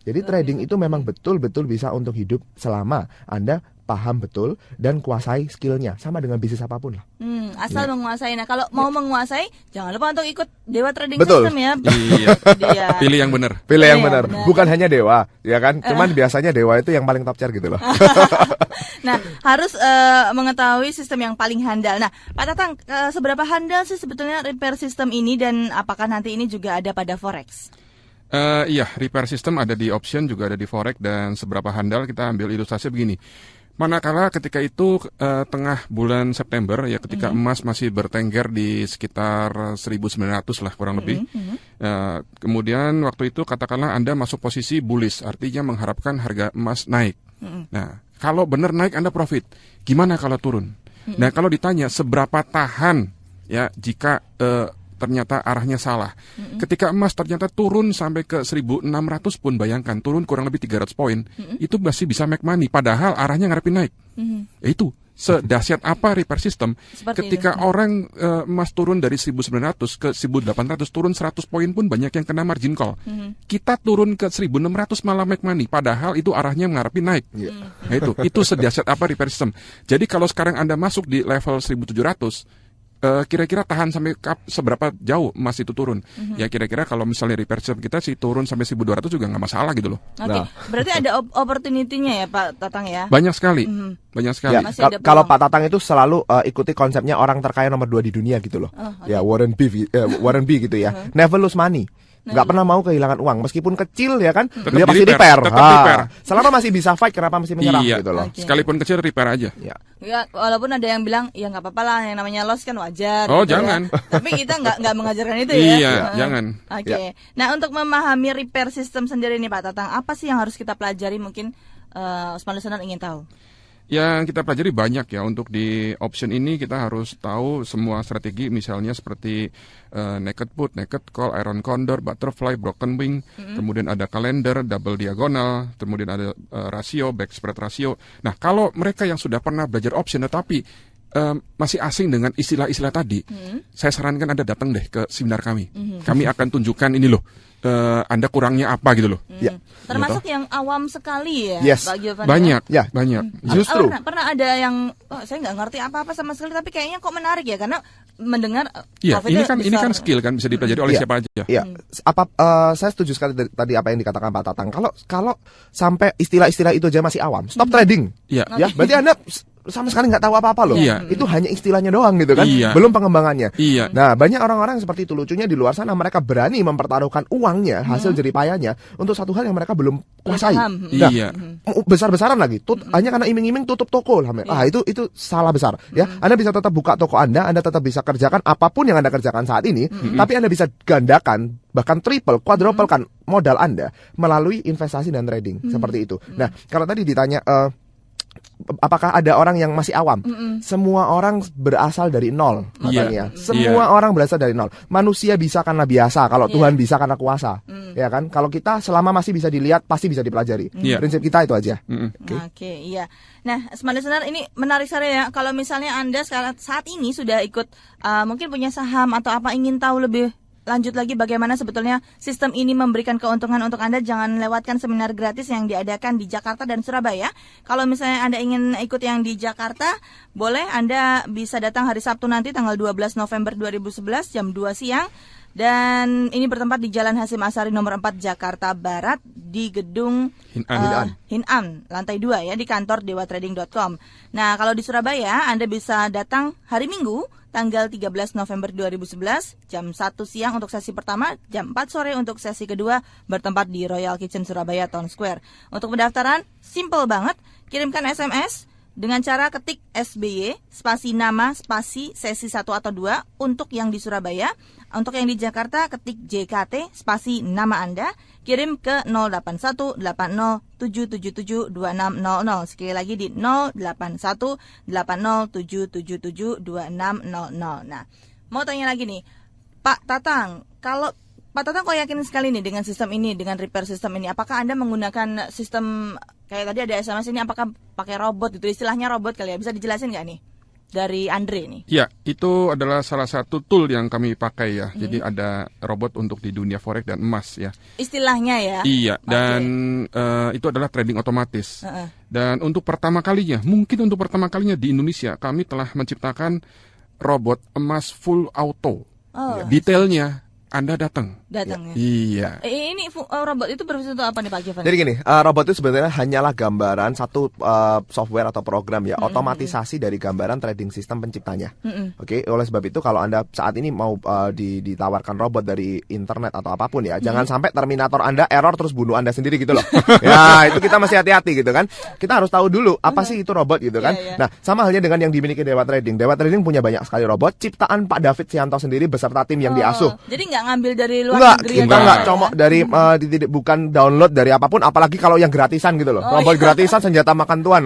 Speaker 5: Jadi trading itu memang betul-betul bisa untuk hidup selama Anda paham betul dan kuasai skillnya, sama dengan bisnis apapun lah.
Speaker 3: Asal menguasai. Nah, kalau mau menguasai, jangan lupa untuk ikut Dewa Trading
Speaker 5: Betul.
Speaker 3: System ya.
Speaker 4: Iya. Pilih yang benar.
Speaker 5: Pilih yang benar. Bukan hanya Dewa, ya kan? Cuman biasanya Dewa itu yang paling top tier gitu loh.
Speaker 3: Nah, harus mengetahui sistem yang paling handal. Nah, Pak Tatang, seberapa handal sih sebetulnya repair system ini, dan apakah nanti ini juga ada pada Forex?
Speaker 4: Iya, repair system ada di option, juga ada di Forex, dan seberapa handal kita ambil ilustrasi begini. Manakala ketika itu tengah bulan September ya, ketika emas masih bertengger di sekitar 1.900 lah kurang lebih. Kemudian waktu itu katakanlah Anda masuk posisi bullish, artinya mengharapkan harga emas naik. Nah, kalau benar naik Anda profit. Gimana kalau turun? Nah, kalau ditanya seberapa tahan ya jika ternyata arahnya salah. Ketika emas ternyata turun sampai ke 1.600 pun, bayangkan turun kurang lebih 300 poin, itu masih bisa make money, padahal arahnya ngarepin naik. Itu sedahsyat apa repair system. Ketika orang emas turun dari 1.900 ke 1.800, turun 100 poin pun banyak yang kena margin call. Kita turun ke 1.600 malah make money, padahal itu arahnya ngarepin naik. Nah, itu sedahsyat apa repair system. Jadi kalau sekarang Anda masuk di level 1.700, kira-kira tahan sampai seberapa jauh emas itu turun? Ya kira-kira kalau misalnya repair system kita sih turun sampai 1.200 juga nggak masalah gitu loh.
Speaker 3: Berarti ada opportunity-nya ya Pak Tatang ya?
Speaker 4: Banyak sekali, banyak sekali.
Speaker 5: Ya, kalau Pak Tatang itu selalu ikuti konsepnya orang terkaya nomor 2 di dunia gitu loh. Ya Warren B gitu ya. Never lose money. Nggak pernah mau kehilangan uang, meskipun kecil ya kan, dia pasti repair. Selama masih bisa fight, kenapa masih menyerah gitu loh.
Speaker 4: Sekalipun kecil repair aja.
Speaker 3: Ya, walaupun ada yang bilang ya nggak apa-apa lah, yang namanya loss kan wajar.
Speaker 4: Oh
Speaker 3: gitu
Speaker 4: jangan.
Speaker 3: Ya. Tapi kita nggak mengajarkan itu ya.
Speaker 4: Iya, jangan.
Speaker 3: Oke. Nah, untuk memahami repair system sendiri nih Pak Tatang, apa sih yang harus kita pelajari, mungkin Smart Listener ingin tahu?
Speaker 4: Yang kita pelajari banyak ya. Untuk di option ini kita harus tahu semua strategi, misalnya seperti naked put, naked call, iron condor, butterfly, broken wing, kemudian ada kalender, double diagonal, kemudian ada rasio, back spread rasio. Nah, kalau mereka yang sudah pernah belajar option tetapi masih asing dengan istilah-istilah tadi, saya sarankan Anda datang deh ke seminar kami. Kami akan tunjukkan ini loh, Anda kurangnya apa gitu loh.
Speaker 3: Termasuk yang awam sekali ya, Pak Giovanni?
Speaker 4: Banyak, ya banyak.
Speaker 5: Justru
Speaker 3: pernah ada yang saya nggak ngerti apa-apa sama sekali, tapi kayaknya kok menarik ya, karena mendengar.
Speaker 4: Iya, ini kan skill kan, bisa dipelajari oleh siapa aja.
Speaker 5: Iya, saya setuju sekali tadi apa yang dikatakan Pak Tatang. Kalau sampai istilah-istilah itu aja masih awam, stop trading.
Speaker 4: Iya.
Speaker 5: Ya, berarti Anda sama sekali nggak tahu apa-apa loh. Itu hanya istilahnya doang gitu kan, belum pengembangannya. Nah, banyak orang-orang seperti itu, lucunya di luar sana mereka berani mempertaruhkan uangnya, hasil jeripayanya untuk satu hal yang mereka belum kuasai. Nah, besar-besaran lagi, hanya karena iming-iming tutup toko lah. Itu salah besar. Ya, Anda bisa tetap buka toko Anda tetap bisa kerjakan apapun yang Anda kerjakan saat ini, tapi Anda bisa gandakan, bahkan triple, quadruple kan modal Anda melalui investasi dan trading seperti itu. Nah, kalau tadi ditanya apakah ada orang yang masih awam? Semua orang berasal dari nol katanya. Semua orang berasal dari nol. Manusia bisa karena biasa, kalau Tuhan bisa karena kuasa. Ya kan? Kalau kita selama masih bisa dilihat, pasti bisa dipelajari. Prinsip kita itu aja.
Speaker 3: Oke, iya. Nah, Smart Listener, ini menarik sekali ya. Kalau misalnya Anda saat ini sudah ikut, mungkin punya saham atau apa, ingin tahu lebih lanjut lagi bagaimana sebetulnya sistem ini memberikan keuntungan untuk Anda, jangan lewatkan seminar gratis yang diadakan di Jakarta dan Surabaya. Kalau misalnya Anda ingin ikut yang di Jakarta, boleh, Anda bisa datang hari Sabtu nanti tanggal 12 November 2011 jam 2 siang. Dan ini bertempat di Jalan Hasyim Asari nomor 4 Jakarta Barat di gedung Hinan lantai 2 ya, di kantor dewatrading.com. Nah, kalau di Surabaya Anda bisa datang hari Minggu tanggal 13 November 2011 jam 1 siang untuk sesi pertama, jam 4 sore untuk sesi kedua, bertempat di Royal Kitchen Surabaya Town Square. Untuk pendaftaran simple banget, kirimkan SMS dengan cara ketik SBY spasi nama spasi sesi 1 atau 2 untuk yang di Surabaya. Untuk yang di Jakarta ketik JKT spasi nama Anda, kirim ke 08180777260. Sekali lagi di 08180777260. Nah, mau tanya lagi nih, Pak Tatang, kalau Pak Tatang kok yakin sekali nih dengan sistem ini, dengan repair sistem ini? Apakah Anda menggunakan sistem kayak tadi ada SMS ini, apakah pakai robot gitu? Istilahnya robot kali ya, bisa dijelasin nggak nih dari Andre nih?
Speaker 4: Ya, itu adalah salah satu tool yang kami pakai ya. Jadi ada robot untuk di dunia forex dan emas ya.
Speaker 3: Istilahnya ya?
Speaker 4: Iya, dan itu adalah trading otomatis. Dan untuk pertama kalinya, mungkin untuk pertama kalinya di Indonesia, kami telah menciptakan robot emas full auto. Detailnya Anda datang.
Speaker 3: Datang ya?
Speaker 4: Iya.
Speaker 3: Ini robot itu berfungsi untuk apa nih Pak Giovanni?
Speaker 5: Jadi gini, robot itu sebenarnya hanyalah gambaran satu software atau program ya, otomatisasi dari gambaran trading system penciptanya. Oke, oleh sebab itu kalau Anda saat ini mau ditawarkan robot dari internet atau apapun ya, jangan sampai Terminator Anda error terus bunuh Anda sendiri gitu loh. Ya, itu kita masih hati-hati gitu kan. Kita harus tahu dulu apa sih itu robot gitu kan. Nah, sama halnya dengan yang dimiliki Dewa Trading. Dewa Trading punya banyak sekali robot ciptaan Pak David Sianto sendiri beserta tim yang diasuh.
Speaker 3: Jadi nggak ngambil dari luar negeri?
Speaker 5: Kita nggak comok dari bukan download dari apapun, apalagi kalau yang gratisan gitu loh. Robot gratisan senjata makan tuan.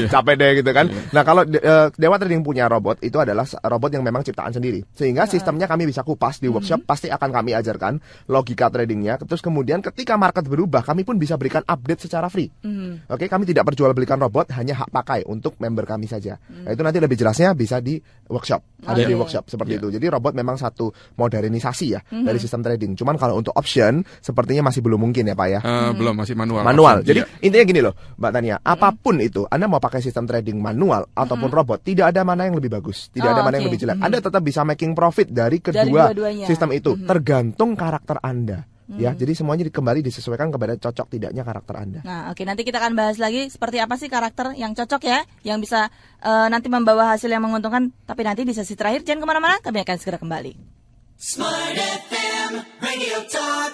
Speaker 5: Capek deh gitu kan. Nah, kalau Dewa Trading punya robot, itu adalah robot yang memang ciptaan sendiri. Sehingga sistemnya kami bisa kupas di workshop, pasti akan kami ajarkan logika tradingnya. Terus kemudian ketika market berubah, kami pun bisa berikan update secara free. Oke, kami tidak perjualbelikan robot, hanya hak pakai untuk member kami saja. Nah, itu nanti lebih jelasnya bisa di workshop. Ada di workshop seperti itu. Jadi robot memang satu modernisasi ya dari sistem trading. Cuman kalau untuk option sepertinya masih belum mungkin ya Pak ya.
Speaker 4: Belum, masih manual.
Speaker 5: Jadi intinya gini loh Mbak Tania, apapun itu Anda mau pakai sistem trading manual ataupun robot, tidak ada mana yang lebih bagus, tidak ada mana yang lebih jelek. Anda tetap bisa making profit dari kedua sistem itu, tergantung karakter Anda. Ya, jadi semuanya kembali disesuaikan kepada cocok tidaknya karakter Anda.
Speaker 3: Nah, oke, nanti kita akan bahas lagi seperti apa sih karakter yang cocok ya, yang bisa nanti membawa hasil yang menguntungkan. Tapi nanti di sesi terakhir, jangan kemana-mana, kami akan segera kembali.
Speaker 1: Smart FM Radio Talk.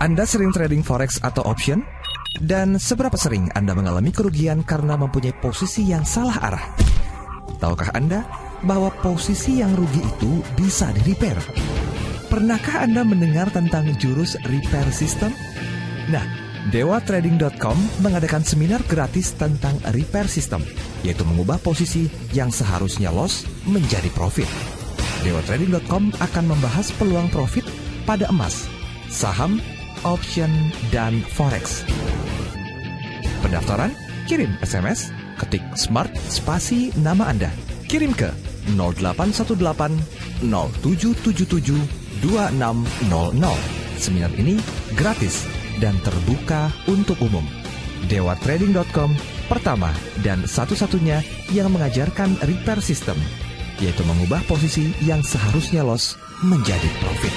Speaker 6: Anda sering trading forex atau option? Dan seberapa sering Anda mengalami kerugian karena mempunyai posisi yang salah arah? Tahukah Anda bahwa posisi yang rugi itu bisa di-repair? Pernahkah Anda mendengar tentang jurus repair system? Nah, DewaTrading.com mengadakan seminar gratis tentang repair system, yaitu mengubah posisi yang seharusnya loss menjadi profit. DewaTrading.com akan membahas peluang profit pada emas, saham, option, dan forex. Pendaftaran? Kirim SMS, ketik SMART spasi nama Anda. Kirim ke 0818 0777 2600. Seminar ini gratis dan terbuka untuk umum. DewaTrading.com pertama dan satu-satunya yang mengajarkan repair system, yaitu mengubah posisi yang seharusnya loss menjadi profit.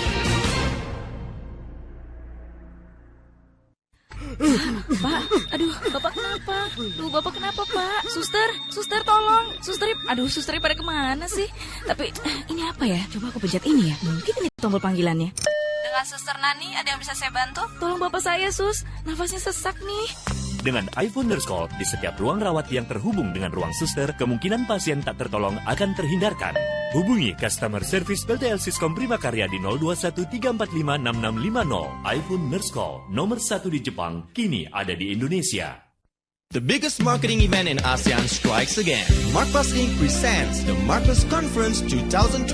Speaker 11: Pak, aduh, Bapak kenapa? Bapak kenapa, Pak? Suster, tolong. Suster pada kemana sih? Tapi, ini apa ya? Coba aku pencet ini ya. Mungkin ini tombol panggilannya. Dengan Suster Nani, ada yang bisa saya bantu? Tolong Bapak saya, Sus. Nafasnya sesak nih.
Speaker 13: Dengan iPhone Nurse Call, di setiap ruang rawat yang terhubung dengan ruang suster, kemungkinan pasien tak tertolong akan terhindarkan. Hubungi Customer Service PLTL Siskom Prima Karya di 0213456650. iPhone Nurse Call, nomor 1 di Jepang, kini ada di Indonesia.
Speaker 14: The biggest marketing event in ASEAN strikes again. Markplus Inc. presents the Markplus Conference 2012.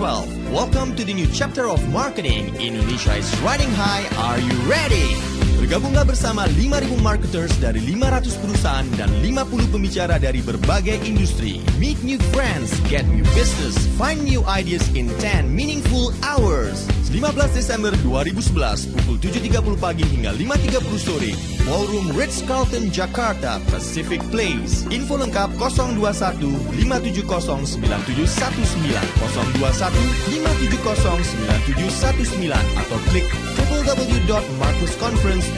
Speaker 14: Welcome to the new chapter of marketing. Indonesia is riding high. Are you ready? Bergabunglah bersama 5.000 marketers dari 500 perusahaan dan 50 pembicara dari berbagai industri. Meet new friends, get new business, find new ideas in 10 meaningful hours. 15 Desember 2011, pukul 7.30 pagi hingga 5.30 sore. Ballroom Ritz-Carlton, Jakarta, Pacific Place. Info lengkap 021 570 9719, 021 570 9719 atau klik www.markplusconference.com.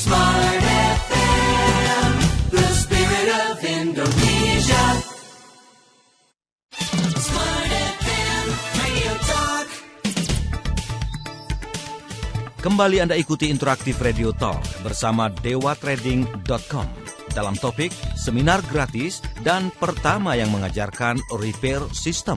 Speaker 1: Smart FM, the spirit of Indonesia. Smart FM Radio Talk.
Speaker 2: Kembali Anda ikuti Interaktif Radio Talk bersama DewaTrading.com dalam topik seminar gratis dan pertama yang mengajarkan repair system.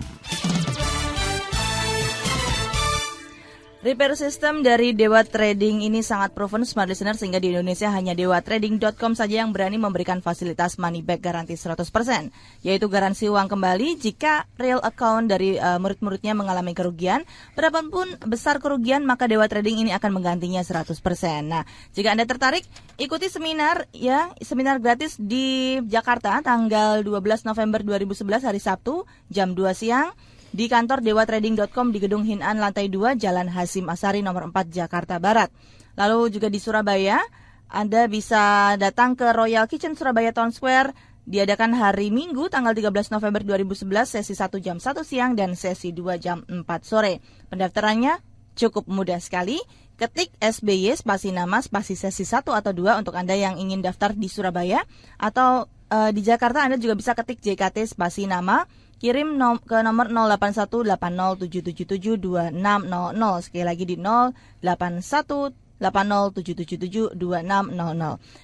Speaker 3: Repair system dari Dewa Trading ini sangat proven smart listener sehingga di Indonesia hanya dewatrading.com saja yang berani memberikan fasilitas money back garansi 100%, yaitu garansi uang kembali jika real account dari murid-muridnya mengalami kerugian. Berapapun besar kerugian, maka Dewa Trading ini akan menggantinya 100%. Nah, jika Anda tertarik, ikuti seminar gratis di Jakarta tanggal 12 November 2011 hari Sabtu jam 2 siang. Di kantor dewatrading.com di Gedung Hinan lantai 2 Jalan Hasim Asari nomor 4 Jakarta Barat. Lalu juga di Surabaya, Anda bisa datang ke Royal Kitchen Surabaya Town Square. Diadakan hari Minggu tanggal 13 November 2011 sesi 1 jam 1 siang dan sesi 2 jam 4 sore. Pendaftarannya cukup mudah sekali. Ketik SBY spasi nama spasi sesi 1 atau 2 untuk Anda yang ingin daftar di Surabaya. Atau di Jakarta Anda juga bisa ketik JKT spasi nama. Kirim ke nomor 081807772600. Sekali lagi di 081807772600.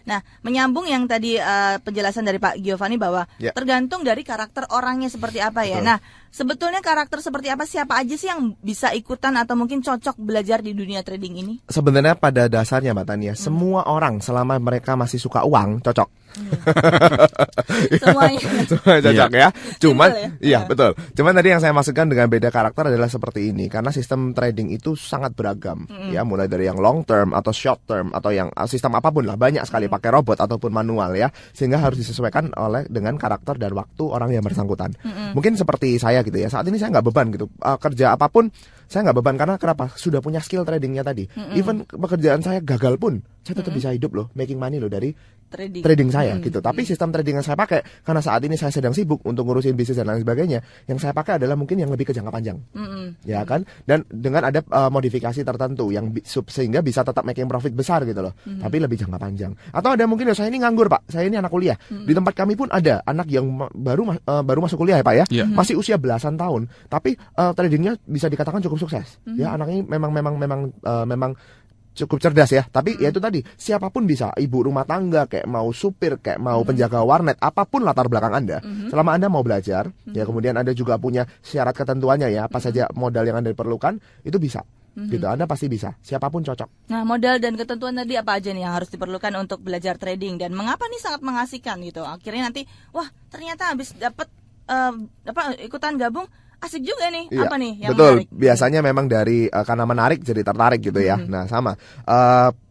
Speaker 3: Nah, menyambung yang tadi penjelasan dari Pak Giovanni bahwa tergantung dari karakter orangnya seperti apa ya. Betul. Nah, sebetulnya karakter seperti apa, siapa aja sih yang bisa ikutan atau mungkin cocok belajar di dunia trading ini?
Speaker 5: Sebenarnya pada dasarnya Mbak Tania, semua orang selama mereka masih suka uang cocok.
Speaker 3: Semuanya
Speaker 5: cocok ya. Cuman iya betul. Cuman tadi yang saya maksudkan dengan beda karakter adalah seperti ini, karena sistem trading itu sangat beragam ya, mulai dari yang long term atau short term atau yang sistem apapun lah, banyak sekali pakai robot ataupun manual ya, sehingga harus disesuaikan dengan karakter dan waktu orang yang bersangkutan. Mungkin seperti saya gitu ya, saat ini saya nggak beban gitu, kerja apapun saya nggak beban karena kenapa? Sudah punya skill tradingnya tadi. Even pekerjaan saya gagal pun saya tetap bisa hidup loh, making money loh dari trading saya gitu. Tapi sistem trading yang saya pakai, karena saat ini saya sedang sibuk untuk ngurusin bisnis dan lain sebagainya, yang saya pakai adalah mungkin yang lebih ke jangka panjang, ya kan? Dan dengan ada modifikasi tertentu yang sehingga bisa tetap making profit besar gitu loh, tapi lebih jangka panjang. Atau ada mungkin saya ini nganggur Pak, saya ini anak kuliah. Di tempat kami pun ada anak yang baru masuk kuliah ya Pak ya, masih usia belasan tahun, tapi tradingnya bisa dikatakan cukup sukses. Ya, anak ini memang cukup cerdas ya, tapi ya itu tadi, siapapun bisa, ibu rumah tangga, kayak mau supir, kayak mau penjaga warnet, apapun latar belakang Anda, selama Anda mau belajar, ya kemudian Anda juga punya syarat ketentuannya ya, apa saja modal yang Anda diperlukan, itu bisa. Gitu, Anda pasti bisa, siapapun cocok.
Speaker 3: Nah, modal dan ketentuan tadi apa aja nih yang harus diperlukan untuk belajar trading, dan mengapa nih sangat mengasihkan gitu? Akhirnya nanti, wah ternyata habis dapat ikutan gabung, asik juga nih, apa nih yang
Speaker 5: betul,
Speaker 3: menarik?
Speaker 5: Biasanya memang dari karena menarik jadi tertarik gitu ya. Nah sama,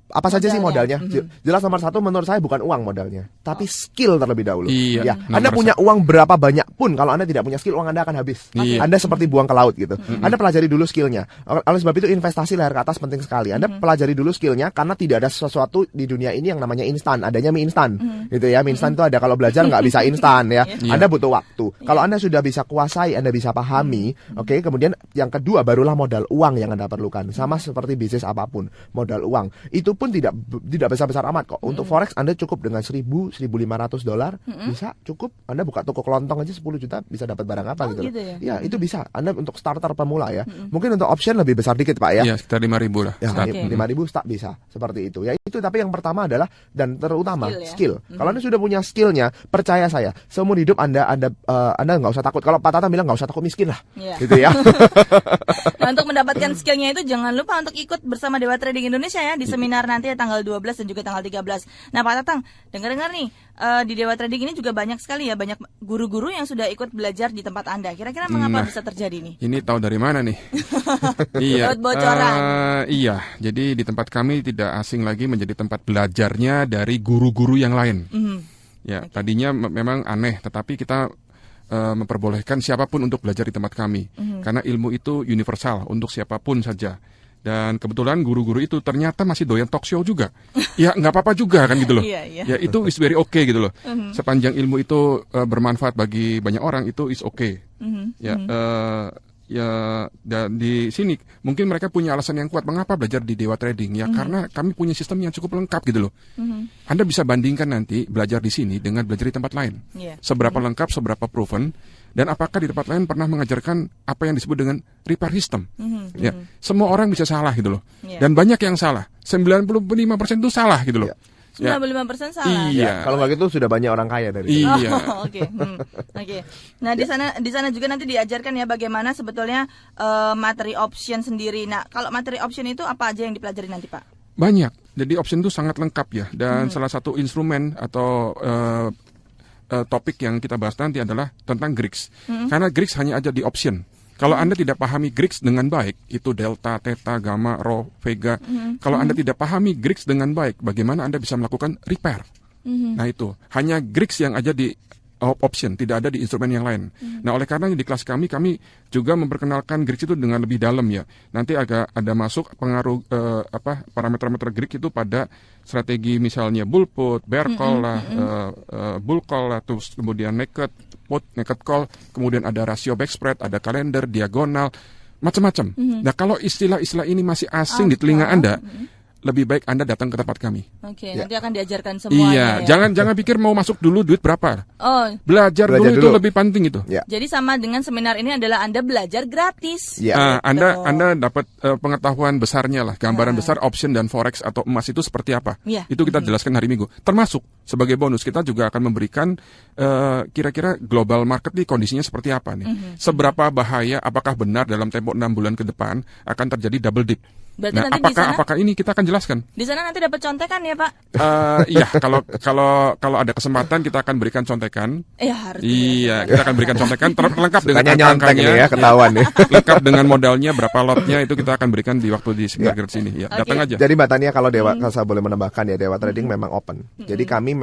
Speaker 5: apa saja sih modalnya? Jelas nomor satu menurut saya bukan uang modalnya, tapi skill terlebih dahulu. Ya, Anda punya uang berapa banyak pun, kalau Anda tidak punya skill, uang Anda akan habis. Anda seperti buang ke laut gitu. Anda pelajari dulu skillnya. Oleh sebab itu investasi layar ke atas penting sekali. Anda pelajari dulu skillnya, karena tidak ada sesuatu di dunia ini yang namanya instan. Adanya mie instan, gitu ya. Mie instan itu ada, kalau belajar nggak bisa instan ya. Anda butuh waktu. Kalau Anda sudah bisa kuasai, Anda bisa pahami, oke. Kemudian yang kedua barulah modal uang yang Anda perlukan. Sama seperti bisnis apapun, modal uang itu pun tidak besar-besar amat kok. Untuk forex Anda cukup dengan $1.500 bisa cukup. Anda buka toko kelontong aja 10 juta bisa dapat barang apa gitu. Ya, itu bisa. Anda untuk starter pemula ya. Mungkin untuk option lebih besar dikit Pak ya.
Speaker 4: Iya, sekitar 5.000 lah.
Speaker 5: Ya, 5.000 start bisa seperti itu. Ya itu, tapi yang pertama adalah dan terutama skill. Kalau Anda sudah punya skillnya, percaya saya, seumur hidup Anda nggak usah takut. Kalau Pak Tata bilang nggak usah takut miskin lah. Gitu ya.
Speaker 3: Nah, untuk mendapatkan skillnya itu jangan lupa untuk ikut bersama Dewa Trading Indonesia ya di seminar nanti tanggal 12 dan juga tanggal 13. Nah Pak Tatang, dengar-dengar nih di Dewa Trading ini juga banyak sekali ya, banyak guru-guru yang sudah ikut belajar di tempat Anda. Kira-kira mengapa bisa terjadi nih?
Speaker 4: Ini tahu dari mana nih? Iya.
Speaker 3: Bocoran.
Speaker 4: Iya, jadi di tempat kami tidak asing lagi menjadi tempat belajarnya dari guru-guru yang lain. Ya, tadinya memang aneh, tetapi kita memperbolehkan siapapun untuk belajar di tempat kami, karena ilmu itu universal untuk siapapun saja. Dan kebetulan guru-guru itu ternyata masih doyan talk show juga. Ya nggak apa-apa juga kan gitu loh. Ya itu is very okay gitu loh. Sepanjang ilmu itu bermanfaat bagi banyak orang, itu is okay. Dan di sini mungkin mereka punya alasan yang kuat mengapa belajar di Dewa Trading ya, karena kami punya sistem yang cukup lengkap gitu loh. Anda bisa bandingkan nanti belajar di sini dengan belajar di tempat lain. Seberapa lengkap, seberapa proven, dan apakah di tempat lain pernah mengajarkan apa yang disebut dengan repair system. Ya, semua orang bisa salah gitu loh. Dan banyak yang salah. 95% itu salah gitu loh.
Speaker 3: 95% salah.
Speaker 5: Iya. Kalau nggak gitu sudah banyak orang kaya dari
Speaker 3: itu.
Speaker 5: Iya.
Speaker 3: Oke. Nah, di sana juga nanti diajarkan ya bagaimana sebetulnya materi option sendiri. Nah, kalau materi option itu apa aja yang dipelajari nanti, Pak?
Speaker 4: Banyak. Jadi option itu sangat lengkap ya. Dan salah satu instrumen atau topik yang kita bahas nanti adalah tentang Greeks. Karena Greeks hanya ada di option. Kalau Anda tidak pahami Greeks dengan baik, itu delta, theta, gamma, rho, vega. Kalau Anda tidak pahami Greeks dengan baik, bagaimana Anda bisa melakukan repair? Nah itu, hanya Greeks yang ada di option, tidak ada di instrumen yang lain. Nah oleh karena di kelas kami juga memperkenalkan Greeks itu dengan lebih dalam ya. Nanti agak ada masuk pengaruh parameter-parameter Greeks itu pada strategi misalnya bull put, bear call lah, bull call lah, terus kemudian naked put, naked call, kemudian ada rasio back spread, ada kalender, diagonal, macam-macam. Nah kalau istilah-istilah ini masih asing di telinga Anda, lebih baik Anda datang ke tempat kami.
Speaker 3: Oke, nanti akan diajarkan semuanya.
Speaker 4: Iya, jangan pikir mau masuk dulu duit berapa. Belajar dulu itu lebih penting itu.
Speaker 3: Ya. Jadi sama dengan seminar ini adalah Anda belajar gratis.
Speaker 4: Ya. Anda dapat pengetahuan besarnya lah, gambaran besar option dan forex atau emas itu seperti apa.
Speaker 3: Ya.
Speaker 4: Itu kita jelaskan hari Minggu. Termasuk sebagai bonus kita juga akan memberikan kira-kira global market nih kondisinya seperti apa nih. Seberapa bahaya, apakah benar dalam tempo 6 bulan ke depan akan terjadi double dip.
Speaker 3: Berarti
Speaker 4: nah,
Speaker 3: nanti
Speaker 4: apakah ini kita akan jelaskan?
Speaker 3: Di sana nanti dapat contekan ya, Pak?
Speaker 4: Iya, kalau ada kesempatan kita akan berikan contekan.
Speaker 3: Harus.
Speaker 4: Iya, kita akan berikan contekan lengkap dengan
Speaker 5: angka-angkanya, ketahuan ya.
Speaker 4: Lengkap dengan modalnya, berapa lotnya itu kita akan berikan di waktu di seminar gratis ini. Ya, datang aja.
Speaker 5: Jadi Mbak Tania, kalau saya boleh menambahkan ya, Dewa Trading memang open. Jadi kami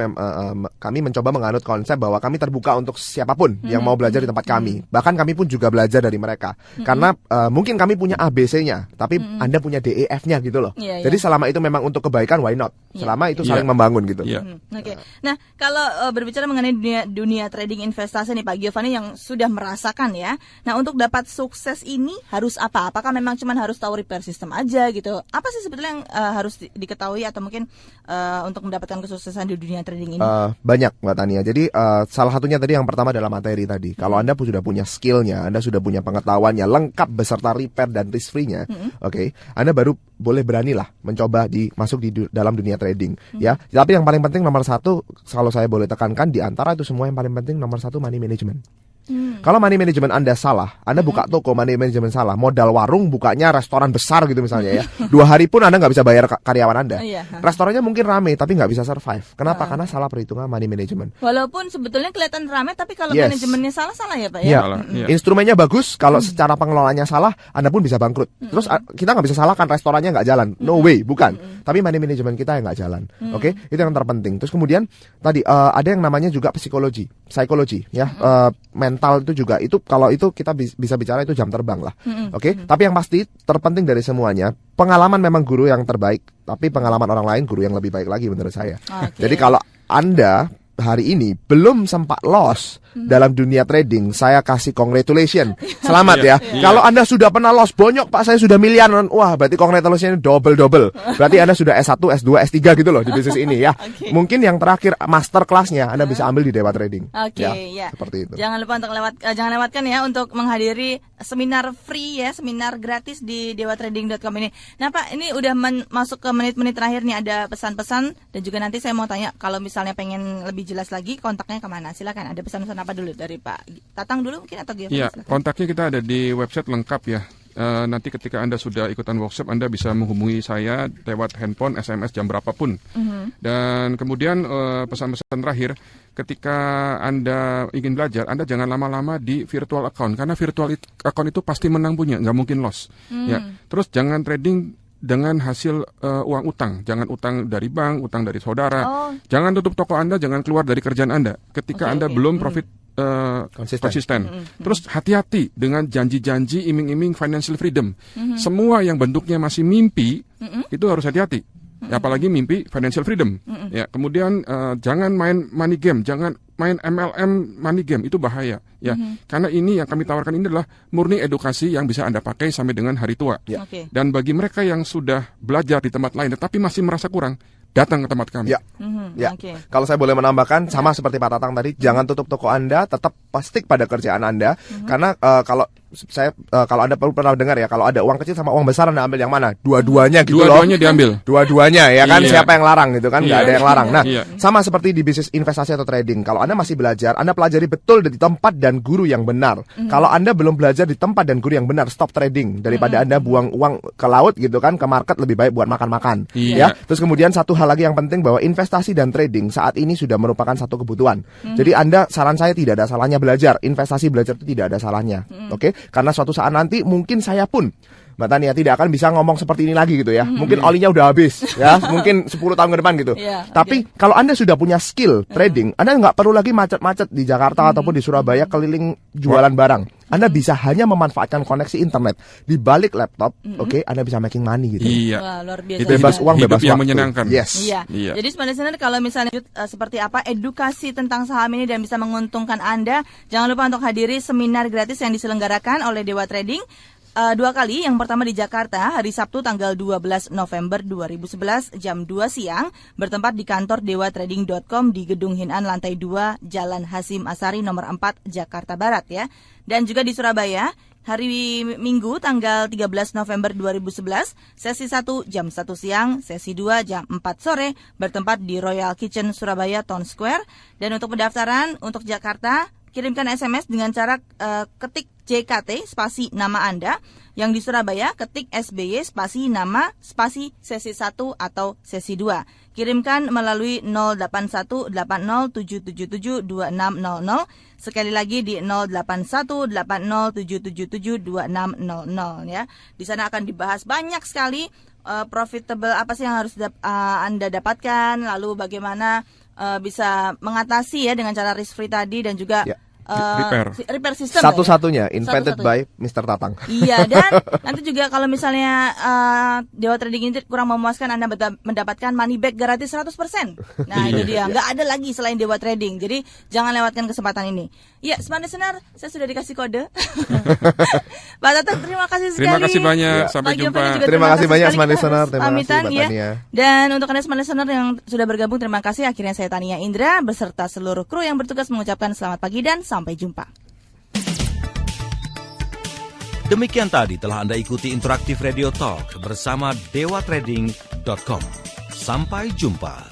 Speaker 5: mencoba menganut konsep bahwa kami terbuka untuk siapapun yang mau belajar di tempat kami. Bahkan kami pun juga belajar dari mereka. Karena mungkin kami punya ABC-nya, tapi Anda punya DEF-nya gitu loh. Jadi selama itu memang untuk kebaikan, why not? Selama itu saling membangun gitu.
Speaker 3: Oke. Nah, kalau berbicara mengenai dunia trading investasi nih Pak Giovanni yang sudah merasakan ya. Nah, untuk dapat sukses ini harus apa? Apakah memang cuma harus tahu repair system aja gitu? Apa sih sebetulnya yang harus diketahui atau mungkin untuk mendapatkan kesuksesan di dunia trading ini?
Speaker 5: Banyak Mbak Tania. Jadi salah satunya tadi yang pertama adalah materi tadi. Kalau Anda sudah punya skillnya, Anda sudah punya pengetahuannya lengkap beserta repair dan risk free-nya, oke, Anda baru boleh beranilah mencoba masuk di dalam dunia trading ya. Tapi yang paling penting nomor satu, kalau saya boleh tekankan di antara itu semua yang paling penting nomor satu money management. Kalau money management Anda salah, Anda buka toko money management salah, modal warung bukanya restoran besar gitu misalnya ya, 2 hari pun Anda nggak bisa bayar karyawan Anda. Restorannya mungkin rame tapi nggak bisa survive. Kenapa? Karena salah perhitungan money management.
Speaker 3: Walaupun sebetulnya kelihatan rame, tapi kalau manajemennya salah ya Pak ya.
Speaker 5: Instrumennya bagus, kalau secara pengelolaannya salah, Anda pun bisa bangkrut. Terus kita nggak bisa salahkan restorannya nggak jalan, no way, bukan. Tapi money management kita yang nggak jalan. Oke, itu yang terpenting. Terus kemudian tadi ada yang namanya juga psikologi ya. Mental itu juga, itu kalau itu kita bisa bicara itu jam terbang lah. Oke, tapi yang pasti terpenting dari semuanya, pengalaman memang guru yang terbaik, tapi pengalaman orang lain guru yang lebih baik lagi menurut saya. Jadi kalau Anda hari ini belum sempat loss dalam dunia trading, saya kasih congratulations. Selamat ya. Kalau Anda sudah pernah loss bonyok, Pak, saya sudah miliaran. Wah, berarti congratulations double. Berarti Anda sudah S1, S2, S3 gitu loh di bisnis ini ya. Mungkin yang terakhir master kelasnya Anda bisa ambil di Dewa Trading. Ya. Seperti itu.
Speaker 3: Jangan lupa untuk jangan lewatkan ya untuk menghadiri seminar free ya, seminar gratis di dewatrading.com ini. Nah, Pak, ini udah masuk ke menit-menit terakhir nih, ada pesan-pesan dan juga nanti saya mau tanya kalau misalnya pengen lebih jelas lagi kontaknya kemana? Silakan, ada pesan-pesan apa dulu dari Pak Tatang dulu mungkin atau Giovanni?
Speaker 4: Iya, kontaknya kita ada di website lengkap ya. Nanti ketika Anda sudah ikutan workshop, Anda bisa menghubungi saya lewat handphone, SMS jam berapapun. Dan kemudian pesan-pesan terakhir, ketika Anda ingin belajar, Anda jangan lama-lama di virtual account, karena virtual account itu pasti menang punya, nggak mungkin loss. Ya, terus jangan trading dengan hasil uang utang. Jangan utang dari bank, utang dari saudara. Jangan tutup toko Anda, jangan keluar dari kerjaan Anda ketika Anda belum profit konsisten. Terus hati-hati dengan janji-janji iming-iming financial freedom. Semua yang bentuknya masih mimpi itu harus hati-hati. Ya, apalagi mimpi financial freedom. Ya, kemudian jangan main money game, jangan main MLM money game, itu bahaya ya. Karena ini yang kami tawarkan ini adalah murni edukasi yang bisa Anda pakai sampai dengan hari tua. Dan bagi mereka yang sudah belajar di tempat lain tetapi masih merasa kurang, datang ke tempat kami.
Speaker 5: Kalau saya boleh menambahkan, sama seperti Pak Tatang tadi, jangan tutup toko Anda, tetap stick pada kerjaan Anda. Karena kalau saya kalau Anda pernah dengar ya, kalau ada uang kecil sama uang besar Anda ambil yang mana? Dua-duanya gitu
Speaker 4: Dua-duanya diambil.
Speaker 5: Dua-duanya ya kan,
Speaker 4: Iya.
Speaker 5: siapa yang larang gitu kan, nggak
Speaker 4: Iya.
Speaker 5: ada yang larang. Nah,
Speaker 4: Iya.
Speaker 5: sama seperti di bisnis investasi atau trading. Kalau Anda masih belajar, Anda pelajari betul di tempat dan guru yang benar. Kalau Anda belum belajar di tempat dan guru yang benar, stop trading. Daripada Anda buang uang ke laut gitu kan, ke market, lebih baik buat makan-makan.
Speaker 4: Iya.
Speaker 5: Ya. Terus kemudian satu hal lagi yang penting, bahwa investasi dan trading saat ini sudah merupakan satu kebutuhan. Jadi Anda, saran saya, tidak ada salahnya belajar. Investasi, belajar itu tidak ada salahnya. Oke? Karena suatu saat nanti mungkin saya pun, Mbak Tania, tidak akan bisa ngomong seperti ini lagi gitu ya. Mungkin olinya udah habis ya, mungkin 10 tahun ke depan gitu. Tapi kalau Anda sudah punya skill trading, Anda nggak perlu lagi macet-macet di Jakarta ataupun di Surabaya keliling jualan barang. Anda bisa hanya memanfaatkan koneksi internet di balik laptop, oke, Anda bisa making money gitu.
Speaker 4: Iya.
Speaker 3: Wah, luar biasa.
Speaker 4: Itu
Speaker 5: Bebas uang,
Speaker 4: hidup
Speaker 5: bebas
Speaker 4: yang
Speaker 5: waktu.
Speaker 4: menyenangkan.
Speaker 5: Yes.
Speaker 3: Iya.
Speaker 4: Iya.
Speaker 3: Jadi sebenarnya kalau misalnya seperti apa edukasi tentang saham ini dan bisa menguntungkan Anda, jangan lupa untuk hadiri seminar gratis yang diselenggarakan oleh Dewa Trading 2 kali. Yang pertama di Jakarta hari Sabtu tanggal 12 November 2011 jam 2 siang bertempat di kantor dewatrading.com di Gedung Hinan lantai 2 Jalan Hasim Asari nomor 4 Jakarta Barat ya. Dan juga di Surabaya hari Minggu tanggal 13 November 2011 sesi 1 jam 1 siang, sesi 2 jam 4 sore bertempat di Royal Kitchen Surabaya Town Square. Dan untuk pendaftaran untuk Jakarta, kirimkan SMS dengan cara ketik JKT spasi nama Anda. Yang di Surabaya ketik SBY spasi nama spasi sesi 1 atau sesi 2. Kirimkan melalui 081807772600. Sekali lagi di 081807772600 ya. Di sana akan dibahas banyak sekali profitable apa sih yang harus Anda dapatkan, lalu bagaimana bisa mengatasi ya dengan cara risk free tadi, dan juga repair system
Speaker 5: Satu-satunya
Speaker 3: ya?
Speaker 5: invented by Mr. Tatang.
Speaker 3: Iya, dan nanti juga kalau misalnya Dewa Trading ini kurang memuaskan, Anda mendapatkan money back gratis 100%. Nah, itu dia. Nggak ada lagi selain Dewa Trading. Jadi, jangan lewatkan kesempatan ini. Ya, Smart Listener, saya sudah dikasih kode. Pak Tatang, terima kasih sekali.
Speaker 4: Terima kasih banyak. Sampai jumpa.
Speaker 5: Terima kasih banyak Smart Listener. Terima kasih Mbak
Speaker 3: ya.
Speaker 5: Tania.
Speaker 3: Dan untuk Anda Smart Listener yang sudah bergabung, terima kasih. Akhirnya saya Tania Indra beserta seluruh kru yang bertugas mengucapkan selamat pagi dan sampai jumpa.
Speaker 2: Demikian tadi telah Anda ikuti Interaktif Radio Talk bersama dewatrading.com. Sampai jumpa.